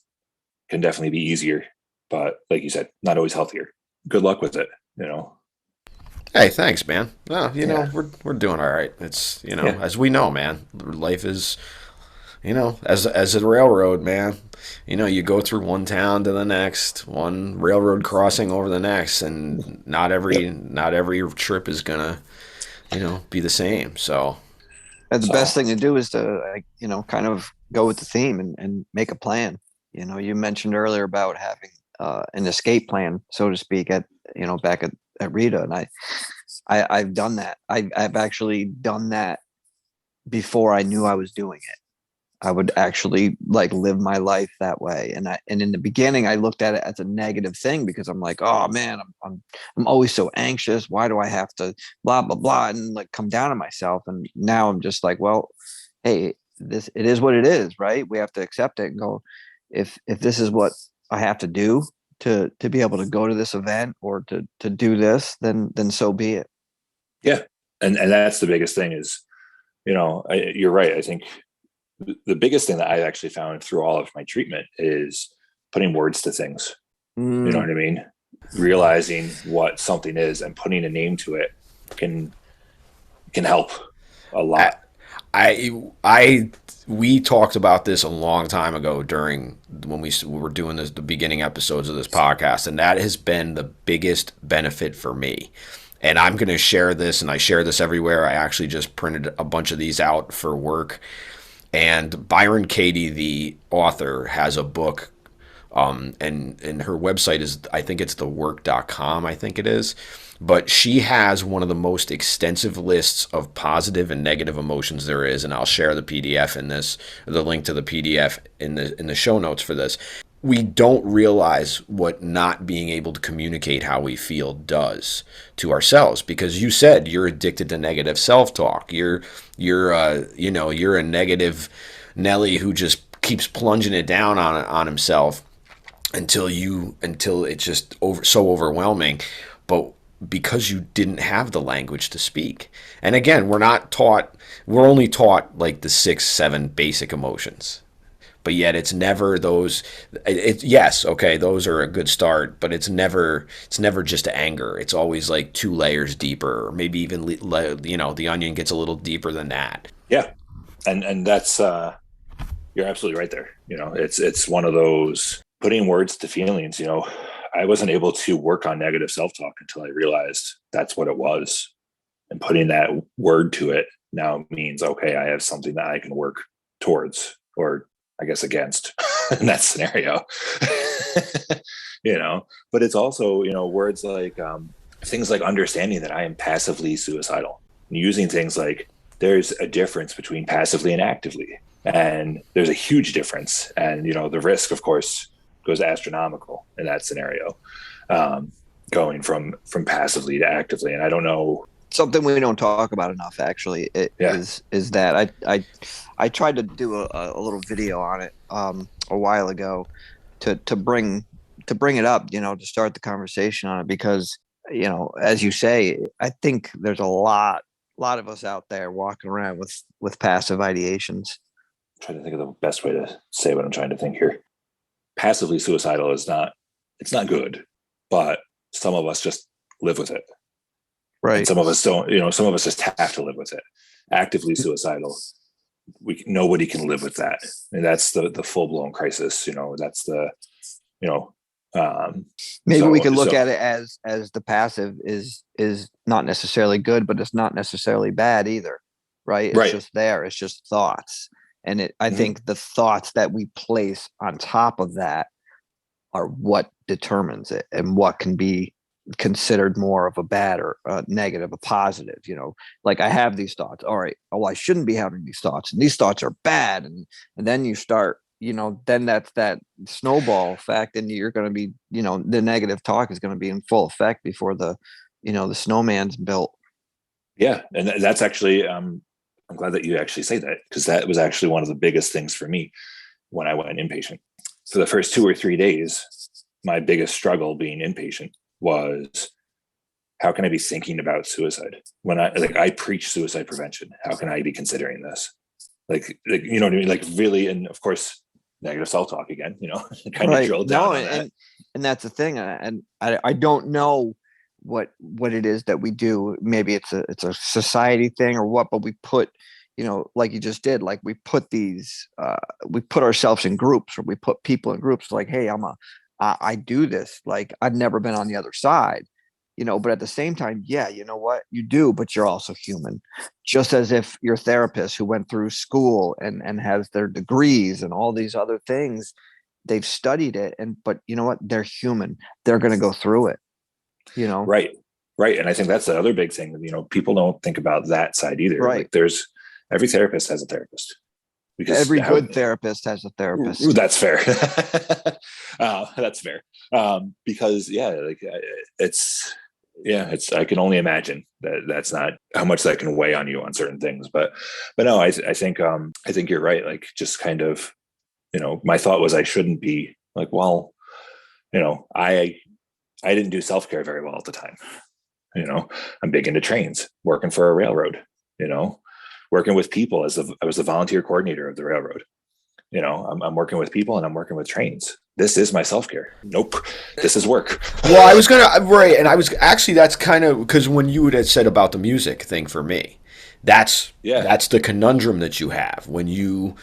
can definitely be easier, but like you said, not always healthier. Good luck with it, you know. Hey, thanks, man. Well, you know, we're doing all right. It's, you know, as we know, man, life is, you know, as a railroad, man. You know, you go through one town to the next, one railroad crossing over the next, and not every trip is gonna, you know, be the same. So the best thing to do is to, like, you know, kind of go with the theme and make a plan. You know, you mentioned earlier about having an escape plan, so to speak, at, you know, back at RITA, and I've done that. I've actually done that before I knew I was doing it. I would actually like live my life that way. And in the beginning, I looked at it as a negative thing because I'm like, oh man, I'm always so anxious. Why do I have to blah, blah, blah, and like come down on myself? And now I'm just like, well, hey, it is what it is, right? We have to accept it and go, if this is what I have to do to be able to go to this event or to do this, then so be it. Yeah. And that's the biggest thing is, you're right. I think the biggest thing that I actually found through all of my treatment is putting words to things. You know what I mean? Realizing what something is and putting a name to it can help a lot. We talked about this a long time ago during when we were doing the beginning episodes of this podcast, and that has been the biggest benefit for me. And I'm going to share this, and I share this everywhere. I actually just printed a bunch of these out for work. And Byron Katie, the author, has a book, and her website is, I think it's thework.com, I think it is. But she has one of the most extensive lists of positive and negative emotions there is, and I'll share the PDF in this, the link to the PDF in the show notes for this. We don't realize what not being able to communicate how we feel does to ourselves, because you said you're addicted to negative self-talk. You're a negative Nelly who just keeps plunging it down on himself until it's just so overwhelming. But because you didn't have the language to speak. And again, we're only taught like the 6-7 basic emotions. But yet it's never those. Yes, okay, those are a good start, but it's never just anger. It's always like 2 layers deeper, or maybe even the onion gets a little deeper than that. Yeah, and that's you're absolutely right there. It's one of those putting words to feelings. I wasn't able to work on negative self-talk until I realized that's what it was, and putting that word to it now means, okay, I have something that I can work towards, or I guess against in that scenario. But it's also, words like things like understanding that I am passively suicidal, and using things like there's a difference between passively and actively, and there's a huge difference. And, the risk, of course, goes astronomical in that scenario, going from passively to actively. And I don't know, something we don't talk about enough actually is that I tried to do a little video on it a while ago to bring it up, to start the conversation on it, because as you say, I think there's a lot of us out there walking around with passive ideations. I'm trying to think of the best way to say what I'm trying to think here. Passively suicidal it's not good, but some of us just live with it. Right. And some of us don't, some of us just have to live with it. Actively suicidal, nobody can live with that. And that's the full-blown crisis. That's the, maybe we could look at it as the passive is not necessarily good, but it's not necessarily bad either. Right. It's just there. It's just thoughts. And I think the thoughts that we place on top of that are what determines it and what can be considered more of a bad or a negative, a positive. Like I have these thoughts. All right. Oh, I shouldn't be having these thoughts. And these thoughts are bad. And then you start, then that's that snowball effect. And you're going to be, the negative talk is going to be in full effect before the snowman's built. Yeah. And that's actually, I'm glad that you actually say that, because that was actually one of the biggest things for me when I went inpatient. For the first 2 or 3 days, my biggest struggle being inpatient was, how can I be thinking about suicide when I preach suicide prevention? How can I be considering this? Like you know what I mean? Like really, and of course, negative self-talk again. Kind of drilled down on that. And that's the thing. And I don't know what it is that we do. Maybe it's a society thing or what, but we put, like you just did, like we put we put ourselves in groups, or we put people in groups like, hey, I do this. Like I've never been on the other side, but at the same time, yeah, you know what you do, but you're also human, just as if your therapist who went through school and has their degrees and all these other things, they've studied it. but you know what? They're human. They're going to go through it, Right. And I think that's the other big thing. People don't think about that side either. Right. Like every therapist has a therapist. because every good therapist has a therapist. That's fair. That's fair. Because I can only imagine that's not how much that can weigh on you on certain things, but no, I think you're right. Like, just kind of, my thought was I shouldn't be like, well, I didn't do self-care very well at the time. I'm big into trains, working for a railroad, working with people I was the volunteer coordinator of the railroad. I'm working with people and I'm working with trains. This is my self-care. Nope. This is work. Well, that's kind of, because when you had said about the music thing for me, that's the conundrum that you have when you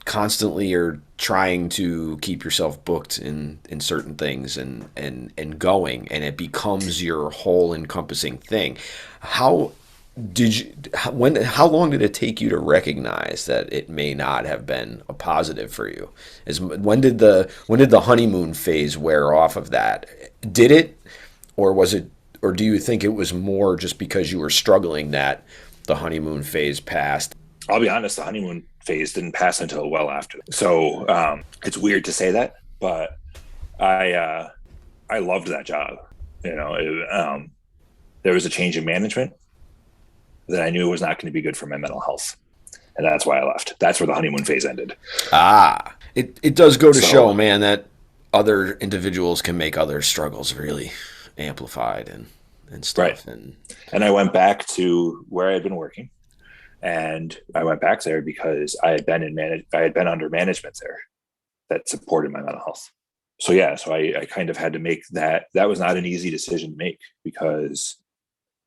constantly are trying to keep yourself booked in certain things and going, and it becomes your whole encompassing thing. How long did it take you to recognize that it may not have been a positive for you? When did the honeymoon phase wear off of that? Did it, or do you think it was more just because you were struggling that the honeymoon phase passed? I'll be honest, the honeymoon phase didn't pass until well after. So it's weird to say that, but I loved that job. There was a change in management that I knew was not going to be good for my mental health. And that's why I left. That's where the honeymoon phase ended. It does go to show, man, that other individuals can make other struggles really amplified and stuff. Right. And I went back to where I had been working, and I went back there because I had been under management there that supported my mental health. So I kind of had to make that. That was not an easy decision to make, because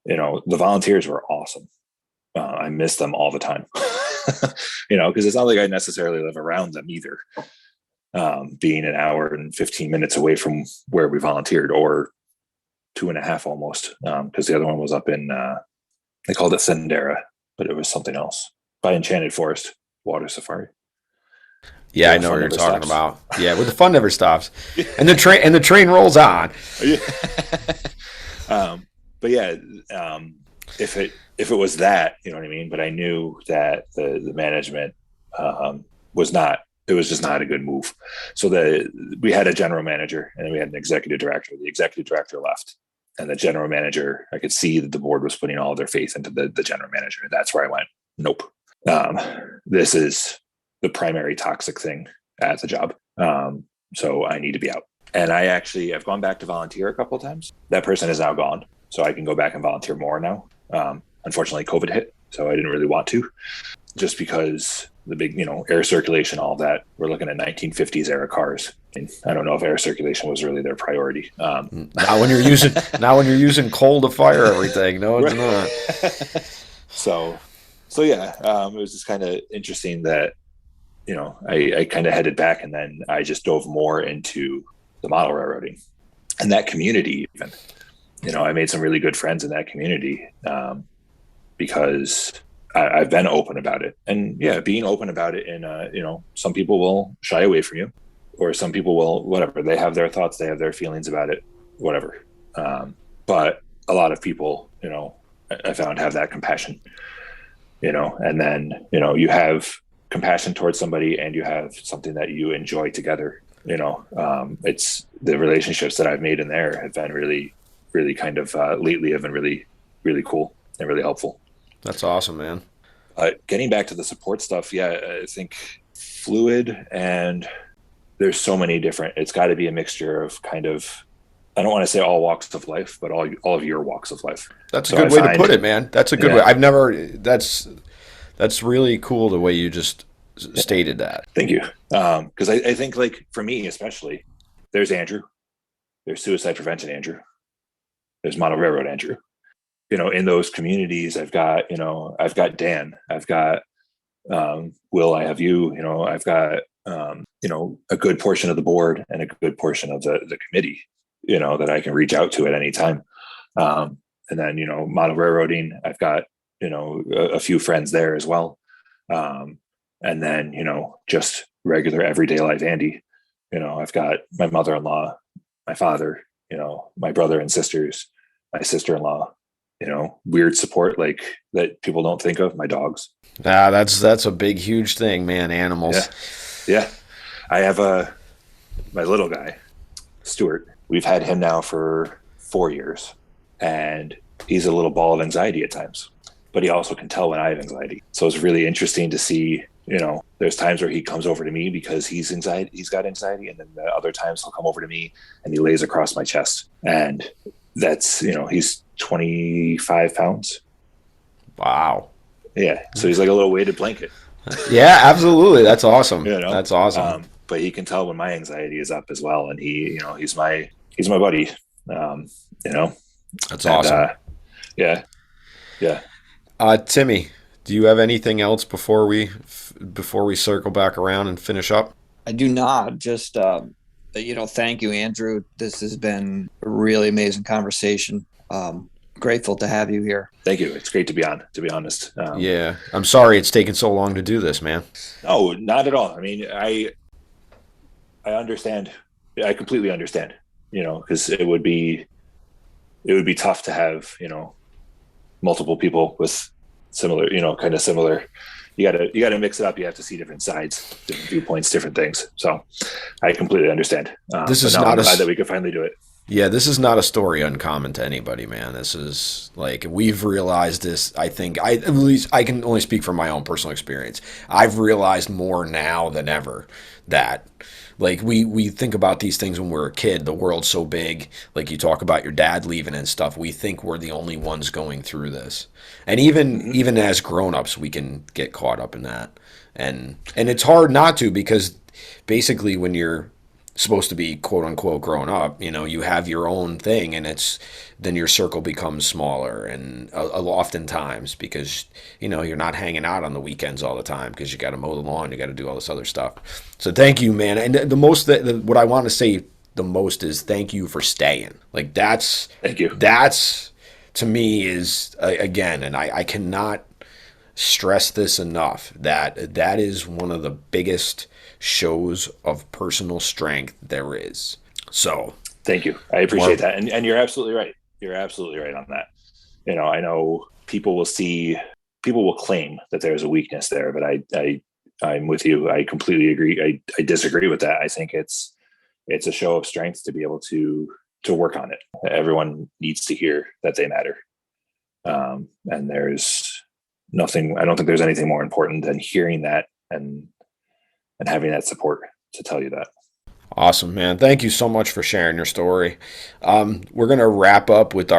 the volunteers were awesome. I miss them all the time, because it's not like I necessarily live around them either. Being an hour and 15 minutes away from where we volunteered, or 2.5 almost, because the other one was up in, they called it Sendera, but it was something else, by Enchanted Forest Water Safari. Yeah, I know what you're talking about. Yeah, where the fun never stops, and the train rolls on. But yeah, if it was that, you know what I mean? But I knew that the management was just not a good move. So we had a general manager and then we had an executive director. The executive director left, and the general manager, I could see that the board was putting all their faith into the general manager. And that's where I went, nope. This is the primary toxic thing at the job. So I need to be out. And I've gone back to volunteer a couple of times. That person is now gone, so I can go back and volunteer more now. Unfortunately, COVID hit, so I didn't really want to, just because the big, air circulation, all that. We're looking at 1950s era cars. I don't know if air circulation was really their priority. Now when you're using coal to fire everything, no, it's not. So yeah, it was just kind of interesting that, I kind of headed back, and then I just dove more into the model railroading and that community. Even, I made some really good friends in that community because I've been open about it. And yeah, being open about it, and some people will shy away from you, or some people will, whatever. They have their thoughts, they have their feelings about it, whatever. But a lot of people, I found, have that compassion, and then, you have compassion towards somebody, and you have something that you enjoy together. It's the relationships that I've made in there have been really, really kind of lately have been really, really cool and really helpful. That's awesome, man. Getting back to the support stuff, yeah, I think fluid, and there's so many different. It's got to be a mixture of kind of, I don't want to say all walks of life, but all of your walks of life. That's a good way to put it, man. That's a good way. That's really cool the way you just stated that. Thank you. Because I think, like, for me especially, there's Andrew, there's suicide prevention Andrew, there's model railroad Andrew. In those communities, I've got Dan, I've got Will, I have you, I've got a good portion of the board and a good portion of the committee, that I can reach out to at any time. And then, model railroading, I've got, a few friends there as well. And then, just regular everyday life Andy, I've got my mother-in-law, my father, my brother and sisters, my sister-in-law, weird support like that people don't think of. My dogs. That's a big, huge thing, man. Animals. Yeah. I have my little guy, Stuart. We've had him now for 4 years, and he's a little ball of anxiety at times, but he also can tell when I have anxiety. So it's really interesting to see, there's times where he comes over to me because he's got anxiety. And then the other times he'll come over to me and he lays across my chest. And that's, he's 25 pounds. Wow. Yeah. So he's like a little weighted blanket. Yeah, absolutely. That's awesome. That's awesome. But he can tell when my anxiety is up as well. And he's my buddy. That's awesome. Yeah. Timmy, do you have anything else before we circle back around and finish up? I do not. Just, thank you, Andrew. This has been a really amazing conversation. Grateful to have you here. Thank you. It's great to be on, to be honest. Yeah. I'm sorry it's taken so long to do this, man. No, not at all. I mean, I understand. I completely understand, because it would be tough to have, multiple people with similar, kind of similar. You gotta mix it up. You have to see different sides, different viewpoints, different things. So I completely understand. This is I'm not glad that we could finally do it. Yeah, this is not a story uncommon to anybody, man. This is like, we've realized this. I think at least I can only speak from my own personal experience. I've realized more now than ever that, like, we think about these things when we're a kid. The world's so big. Like, you talk about your dad leaving and stuff. We think we're the only ones going through this. And even as grown-ups, we can get caught up in that. And it's hard not to, because basically when you're supposed to be quote unquote grown up, you have your own thing, and then your circle becomes smaller, and oftentimes because you're not hanging out on the weekends all the time because you got to mow the lawn, you got to do all this other stuff. So thank you, man. And what I want to say the most is thank you for staying. Like, thank you. That's to me is again, and I cannot stress this enough, that is one of the biggest shows of personal strength there is. So thank you. I appreciate that. And you're absolutely right. You're absolutely right on that. I know people will claim that there's a weakness there, but I'm with you. I completely agree. I disagree with that. I think it's a show of strength to be able to work on it. Everyone needs to hear that they matter. And there's nothing, I don't think there's anything more important than hearing that and having that support to tell you that. Awesome, man. Thank you so much for sharing your story. We're going to wrap up with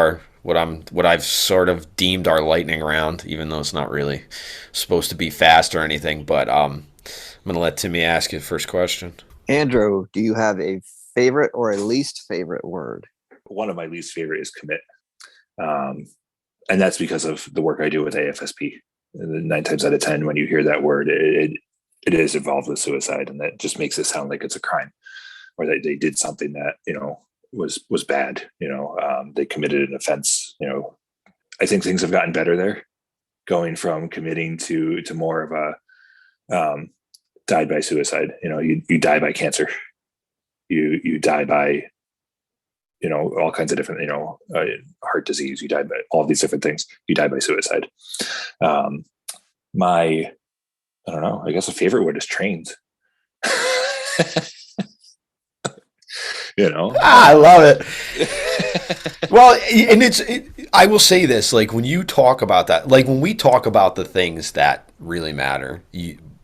what I've sort of deemed our lightning round, even though it's not really supposed to be fast or anything, but I'm going to let Timmy ask you the first question. Andrew, do you have a favorite or a least favorite word? One of my least favorite is commit. And that's because of the work I do with AFSP. 9 times out of 10, when you hear that word, it is involved with suicide, and that just makes it sound like it's a crime, or that they did something that was bad. They committed an offense. I think things have gotten better there, going from committing to more of a died by suicide. You die by cancer. You die by all kinds of different heart disease. You die by all these different things. You die by suicide. I don't know. I guess a favorite word is trains. I love it. Well, and I will say this, like, when you talk about that, like when we talk about the things that really matter,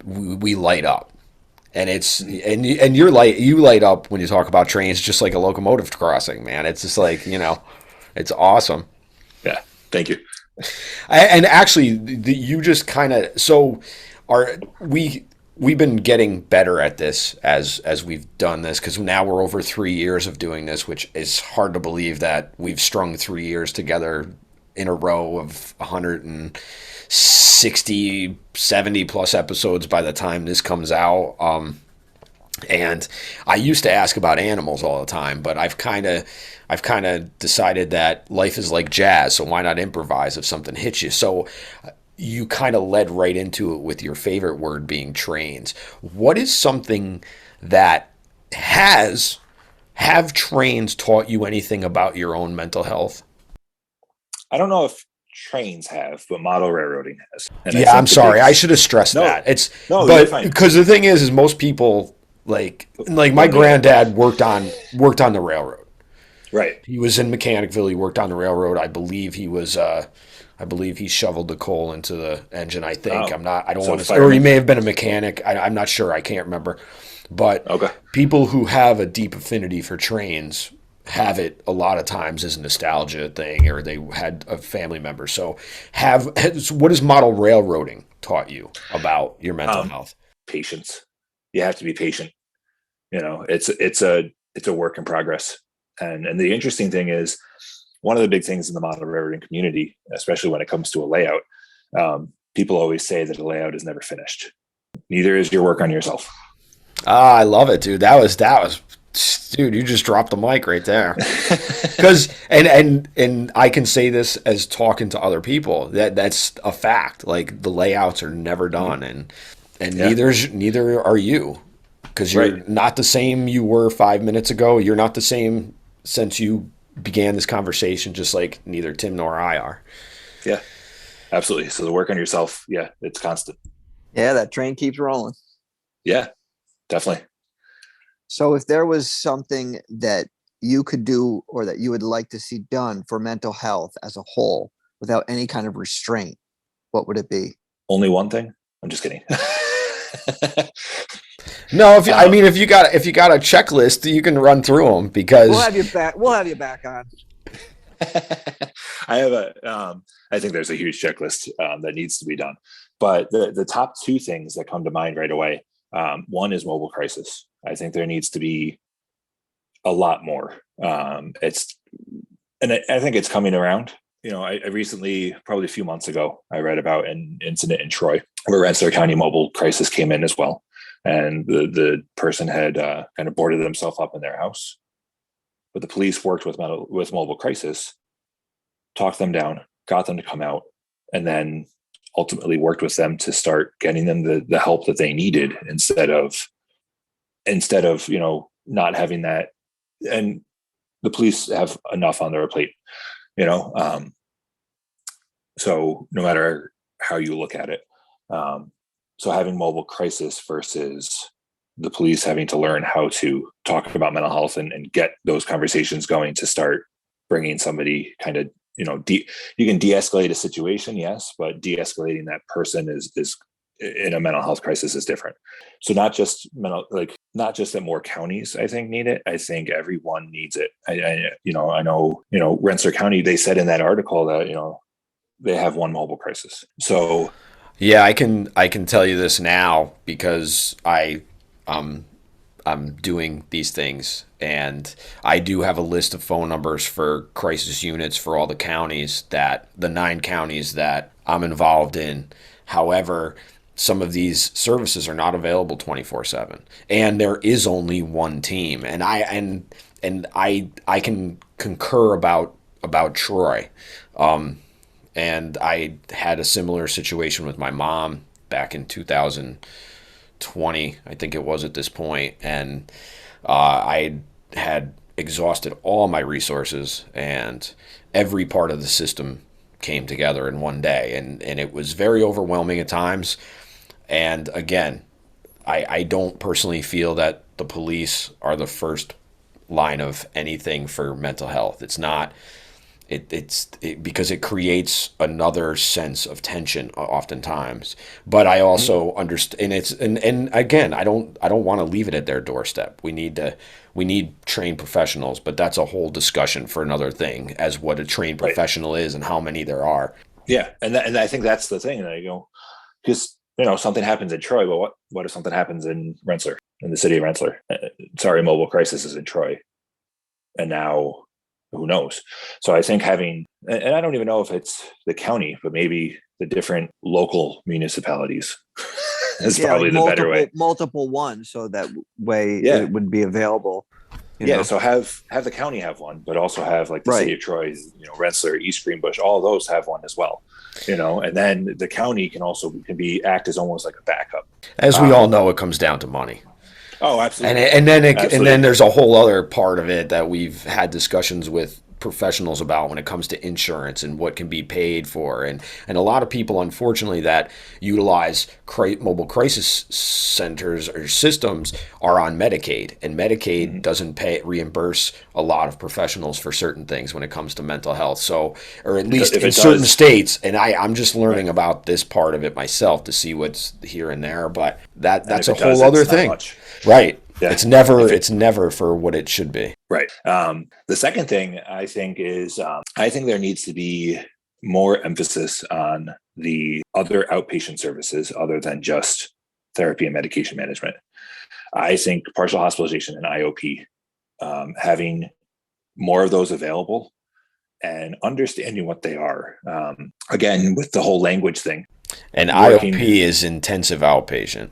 we light up. And you light up when you talk about trains, just like a locomotive crossing, man. It's just like, it's awesome. Yeah. Thank you. And actually, you just kind of, so we've been getting better at this as we've done this, because now we're over 3 years of doing this, which is hard to believe that we've strung 3 years together in a row of 160, 70 plus episodes by the time this comes out. And I used to ask about animals all the time, but I've kind of decided that life is like jazz, so why not improvise if something hits you? So you kind of led right into it with your favorite word being trains. What is something that have trains taught you anything about your own mental health? I don't know if trains have, but model railroading has. And yeah, I'm sorry. I should have stressed that. But because the thing is most people like my granddad worked on the railroad. Right. He was in Mechanicville. He worked on the railroad. I believe he shoveled the coal into the engine. I think or he may have been a mechanic. I'm not sure. I can't remember. But people who have a deep affinity for trains have it a lot of times as a nostalgia thing, or they had a family member. So what has model railroading taught you about your mental health? Patience. You have to be patient. It's a work in progress. And the interesting thing is, one of the big things in the model railroading community, especially when it comes to a layout, people always say that a layout is never finished. Neither is your work on yourself. Ah, I love it, dude. That was, dude, you just dropped the mic right there. Because, and I can say this as talking to other people, that's a fact. Like, the layouts are never done, and neither are you. Because you're not the same you were 5 minutes ago. You're not the same since you began this conversation, just like neither Tim nor I are. Yeah, absolutely. So the work on yourself, it's constant. Yeah, that train keeps rolling. Yeah, definitely. So if there was something that you could do or that you would like to see done for mental health as a whole without any kind of restraint, what would it be? Only one thing? I'm just kidding. No, if you got a checklist, you can run through them because we'll have you back on. I think there's a huge checklist that needs to be done, but the top two things that come to mind right away. One is mobile crisis. I think there needs to be a lot more. I think it's coming around. I recently, probably a few months ago, I read about an incident in Troy where Rensselaer County mobile crisis came in as well. And the person had kind of boarded themselves up in their house. But the police worked with mobile crisis, talked them down, got them to come out, and then ultimately worked with them to start getting them the help that they needed instead of not having that. And the police have enough on their plate, so no matter how you look at it. So having mobile crisis versus the police having to learn how to talk about mental health and get those conversations going to start bringing somebody kind of, you can de-escalate a situation, yes, but de-escalating that person is in a mental health crisis is different. So not just that more counties, I think, need it. I think everyone needs it. I know, Rensselaer County, they said in that article that, they have one mobile crisis. So yeah, I can tell you this now because I'm doing these things, and I do have a list of phone numbers for crisis units for all the 9 counties that I'm involved in. However, some of these services are not available 24/7, and there is only one team. And I can concur about Troy. And I had a similar situation with my mom back in 2020, I think it was at this point. And I had exhausted all my resources, and every part of the system came together in one day. And it was very overwhelming at times. And again, I don't personally feel that the police are the first line of anything for mental health. It's not. It's because it creates another sense of tension oftentimes. But I also understand, and again, I don't want to leave it at their doorstep. We need trained professionals, but that's a whole discussion for another thing, as what a trained professional is and how many there are. Yeah, and I think that's the thing. Because something happens in Troy, but what if something happens in Rensselaer, in the city of Rensselaer? Mobile crisis is in Troy, and now. Who knows? So I think having, and I don't even know if it's the county, but maybe the different local municipalities is probably the better way. Multiple ones, so that way it would be available. So have the county have one, but also have like the city of Troy, Rensselaer, East Greenbush, all those have one as well. And then the county can act as almost like a backup. As we all know, it comes down to money. Oh, absolutely. And then there's a whole other part of it that we've had discussions with professionals about when it comes to insurance and what can be paid for. And a lot of people, unfortunately, that utilize mobile crisis centers or systems are on Medicaid, and Medicaid doesn't reimburse a lot of professionals for certain things when it comes to mental health. So, or at least in certain states, and I'm just learning about this part of it myself to see what's here and there, but that's a whole other thing. Right. Yeah. It's never for what it should be. Right. The second thing I think is I think there needs to be more emphasis on the other outpatient services other than just therapy and medication management. I think partial hospitalization and IOP, having more of those available and understanding what they are. Again, with the whole language thing. And IOP is intensive outpatient.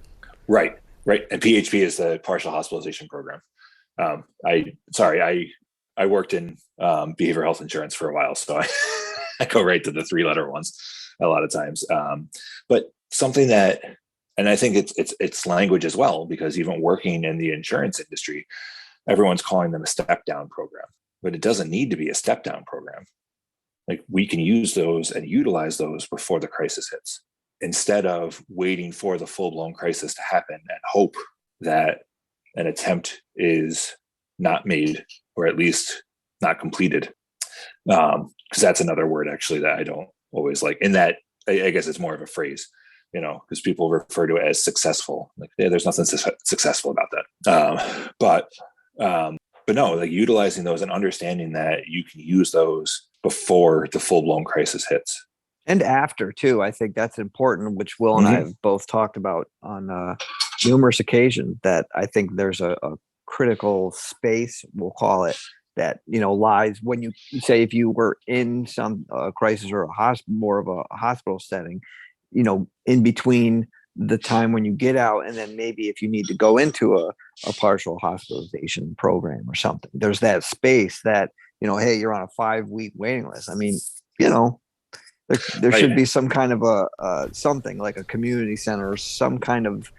Right. Right. And PHP is the partial hospitalization program. I worked in behavioral health insurance for a while, so I go right to the 3-letter ones a lot of times. But something that, and I think it's language as well, because even working in the insurance industry, everyone's calling them a step down program, but it doesn't need to be a step down program. Like, we can use those and utilize those before the crisis hits, instead of waiting for the full-blown crisis to happen and hope that an attempt is not made, or at least not completed. Because that's another word actually that I don't always like. In that, I guess it's more of a phrase, because people refer to it as successful. Like, yeah, there's nothing successful about that. But no, like, utilizing those and understanding that you can use those before the full-blown crisis hits. And after too, I think that's important, which Will and I have both talked about on numerous occasions, that I think there's a critical space, we'll call it, that, lies when you say, if you were in some crisis or more of a hospital setting, in between the time when you get out, and then maybe if you need to go into a partial hospitalization program or something, there's that space that, hey, you're on a 5-week waiting list. I mean, there should be some kind of a something like a community center or some kind of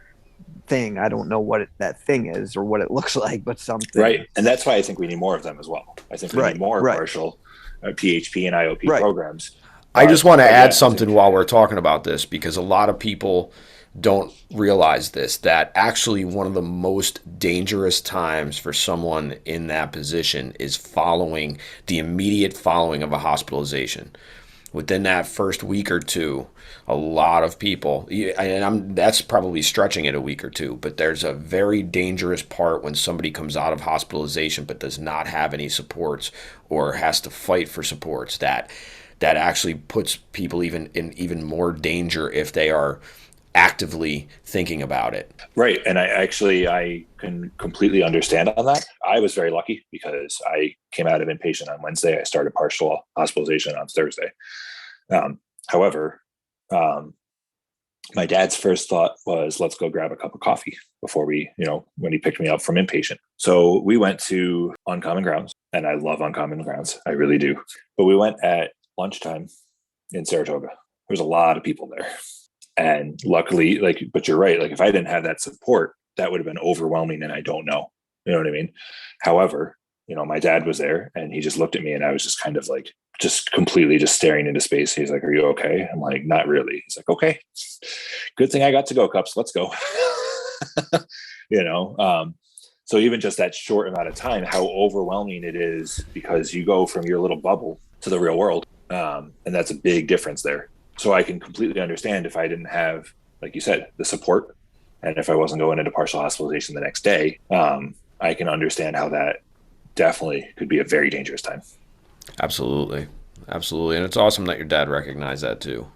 thing. I don't know what that thing is or what it looks like, but something. Right. And that's why I think we need more of them as well. I think we need more partial PHP and IOP programs. I just want to add something while we're talking about this, because a lot of people don't realize this, that actually one of the most dangerous times for someone in that position is the immediate following of a hospitalization. Within that first week or two, a lot of people, and that's probably stretching it a week or two, but there's a very dangerous part when somebody comes out of hospitalization but does not have any supports or has to fight for supports, that actually puts people in more danger if they are actively thinking about it. Right. And I can completely understand on that. I was very lucky because I came out of inpatient on Wednesday. I started partial hospitalization on Thursday. However, my dad's first thought was, let's go grab a cup of coffee before when he picked me up from inpatient. So we went to Uncommon Grounds, and I love Uncommon Grounds. I really do. But we went at lunchtime in Saratoga. There's a lot of people there. And luckily, but you're right. Like, if I didn't have that support, that would have been overwhelming, and I don't know. You know what I mean? However, my dad was there, and he just looked at me, and I was just kind of like, just completely just staring into space. He's like, "Are you okay?" I'm like, "Not really." He's like, "Okay, good thing I got to go, Cups. Let's go." So even just that short amount of time, how overwhelming it is, because you go from your little bubble to the real world. And that's a big difference there. So I can completely understand if I didn't have, like you said, the support, and if I wasn't going into partial hospitalization the next day, I can understand how that definitely could be a very dangerous time. Absolutely. And it's awesome that your dad recognized that too.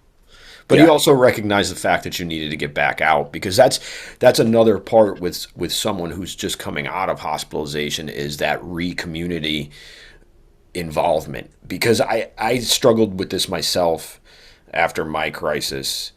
But he also recognized the fact that you needed to get back out, because that's another part with someone who's just coming out of hospitalization, is that community involvement. Because I struggled with this myself after my crisis,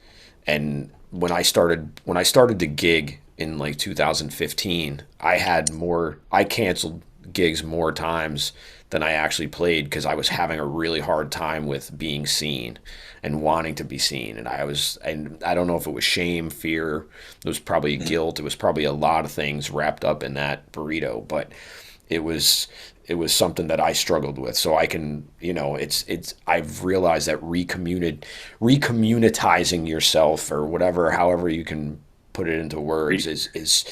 and when I started to gig in like 2015, I canceled gigs more times than I actually played, because I was having a really hard time with being seen and wanting to be seen. And I don't know if it was shame, fear, it was probably guilt, it was probably a lot of things wrapped up in that burrito, but it was it was something that I struggled with. So I can, I've realized that recommunitizing yourself or whatever, however you can put it into words is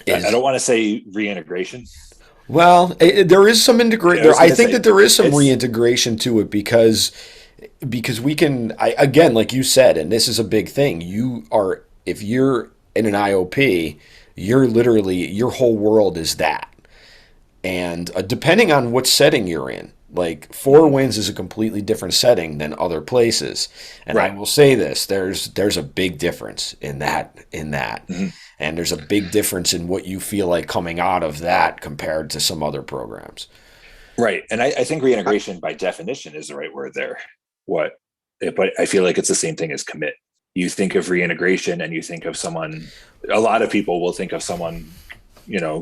I don't want to say reintegration. Well, there is some integration. I think that there is some reintegration to it because we can, again, like you said, and this is a big thing. If you're in an IOP, you're literally, your whole world is that. And depending on what setting you're in, like Four Winds is a completely different setting than other places. And I will say this, there's a big difference in that. Mm-hmm. And there's a big difference in what you feel like coming out of that compared to some other programs. Right. And I think reintegration by definition is the right word there. But I feel like it's the same thing as commit. You think of reintegration and you think of someone, a lot of people will think of someone,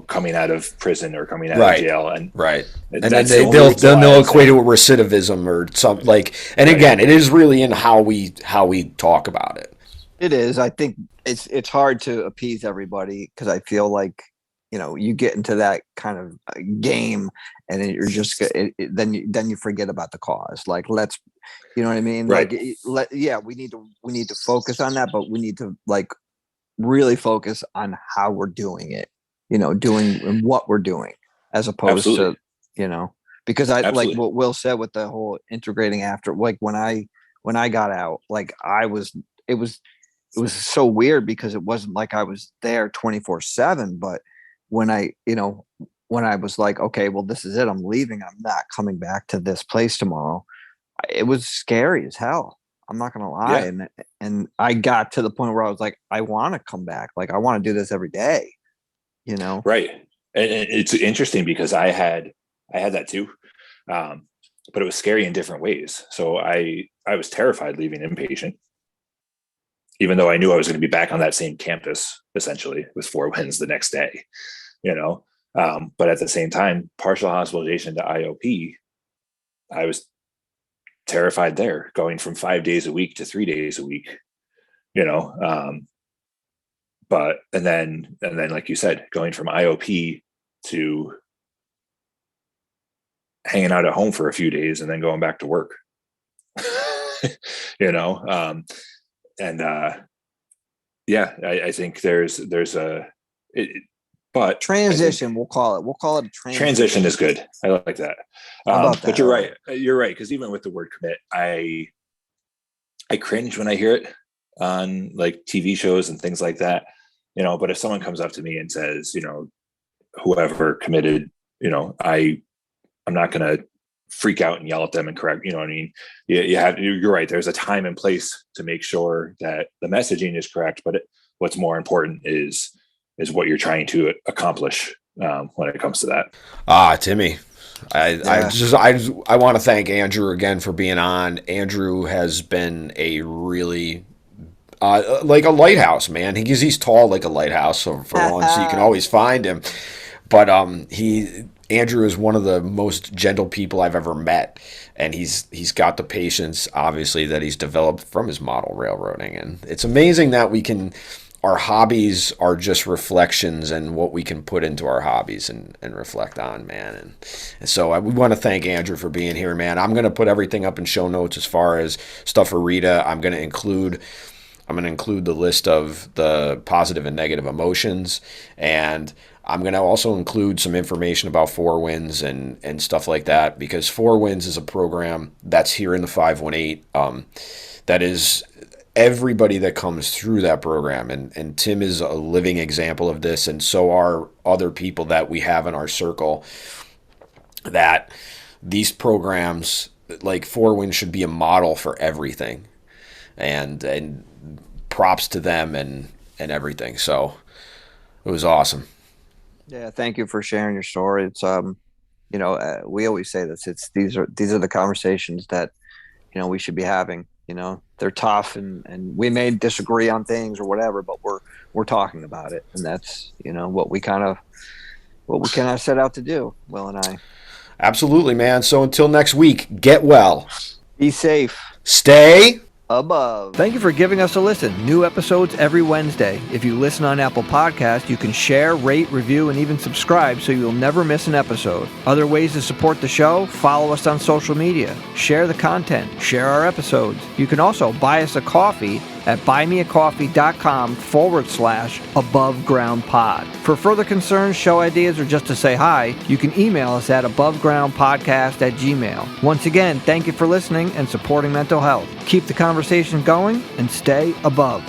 coming out of prison or coming out of jail, and and then they'll equate it with recidivism or something like. And again, it is really in how we talk about it. It is. I think it's hard to appease everybody because I feel like you get into that kind of game, and then you're just then you forget about the cause. Like you know what I mean? Right. Like we need to focus on that, but we need to like really focus on how we're doing it. Doing what we're doing as opposed to, because like what Will said with the whole integrating after, like when I got out, like it was so weird because it wasn't like I was there 24/7, but when I was like, okay, well, this is it. I'm leaving. I'm not coming back to this place tomorrow. It was scary as hell. I'm not going to lie. Yeah. And I got to the point where I was like, I want to come back. Like, I want to do this every day. Right. And it's interesting because I had that too. But it was scary in different ways. So I was terrified leaving inpatient, even though I knew I was going to be back on that same campus, essentially with Four Winds the next day, but at the same time, partial hospitalization to IOP, I was terrified there, going from 5 days a week to 3 days a week, but and then like you said, going from IOP to hanging out at home for a few days and then going back to work, I think there's but transition, we'll call it a transition. Transition is good. I like that. But you're right. Because even with the word commit, I cringe when I hear it on like TV shows and things like that. But if someone comes up to me and says, whoever committed, I'm not going to freak out and yell at them and correct, you know what I mean? You're right. There's a time and place to make sure that the messaging is correct, but what's more important is what you're trying to accomplish when it comes to that. Timmy, I want to thank Andrew again for being on. Andrew has been a really like a lighthouse, man. He's tall like a lighthouse, so for one, so you can always find him. But Andrew is one of the most gentle people I've ever met, and he's got the patience, obviously, that he's developed from his model railroading, and it's amazing that our hobbies are just reflections and what we can put into our hobbies and reflect on, man. And so we want to thank Andrew for being here, man. I'm going to put everything up in show notes as far as stuff for RITA. I'm going to include the list of the positive and negative emotions, and I'm going to also include some information about Four Winds and stuff like that, because Four Winds is a program that's here in the 518. That is everybody that comes through that program. And Tim is a living example of this. And so are other people that we have in our circle, that these programs like Four Winds should be a model for everything. And props to them and everything. So it was awesome. Yeah, thank you for sharing your story. It's we always say this. These are the conversations that we should be having. They're tough, and we may disagree on things or whatever, but we're talking about it, and that's what we kind of set out to do, Will and I. Absolutely, man. So until next week, get well, be safe, stay above. Thank you for giving us a listen. New episodes every Wednesday. If you listen on Apple Podcasts, you can share, rate, review, and even subscribe so you'll never miss an episode. Other ways to support the show: follow us on social media, share the content, share our episodes. You can also buy us a coffee at buymeacoffee.com/abovegroundpod. For further concerns, show ideas, or just to say hi, you can email us at abovegroundpodcast@gmail.com. Once again, thank you for listening and supporting mental health. Keep the conversation going and stay above.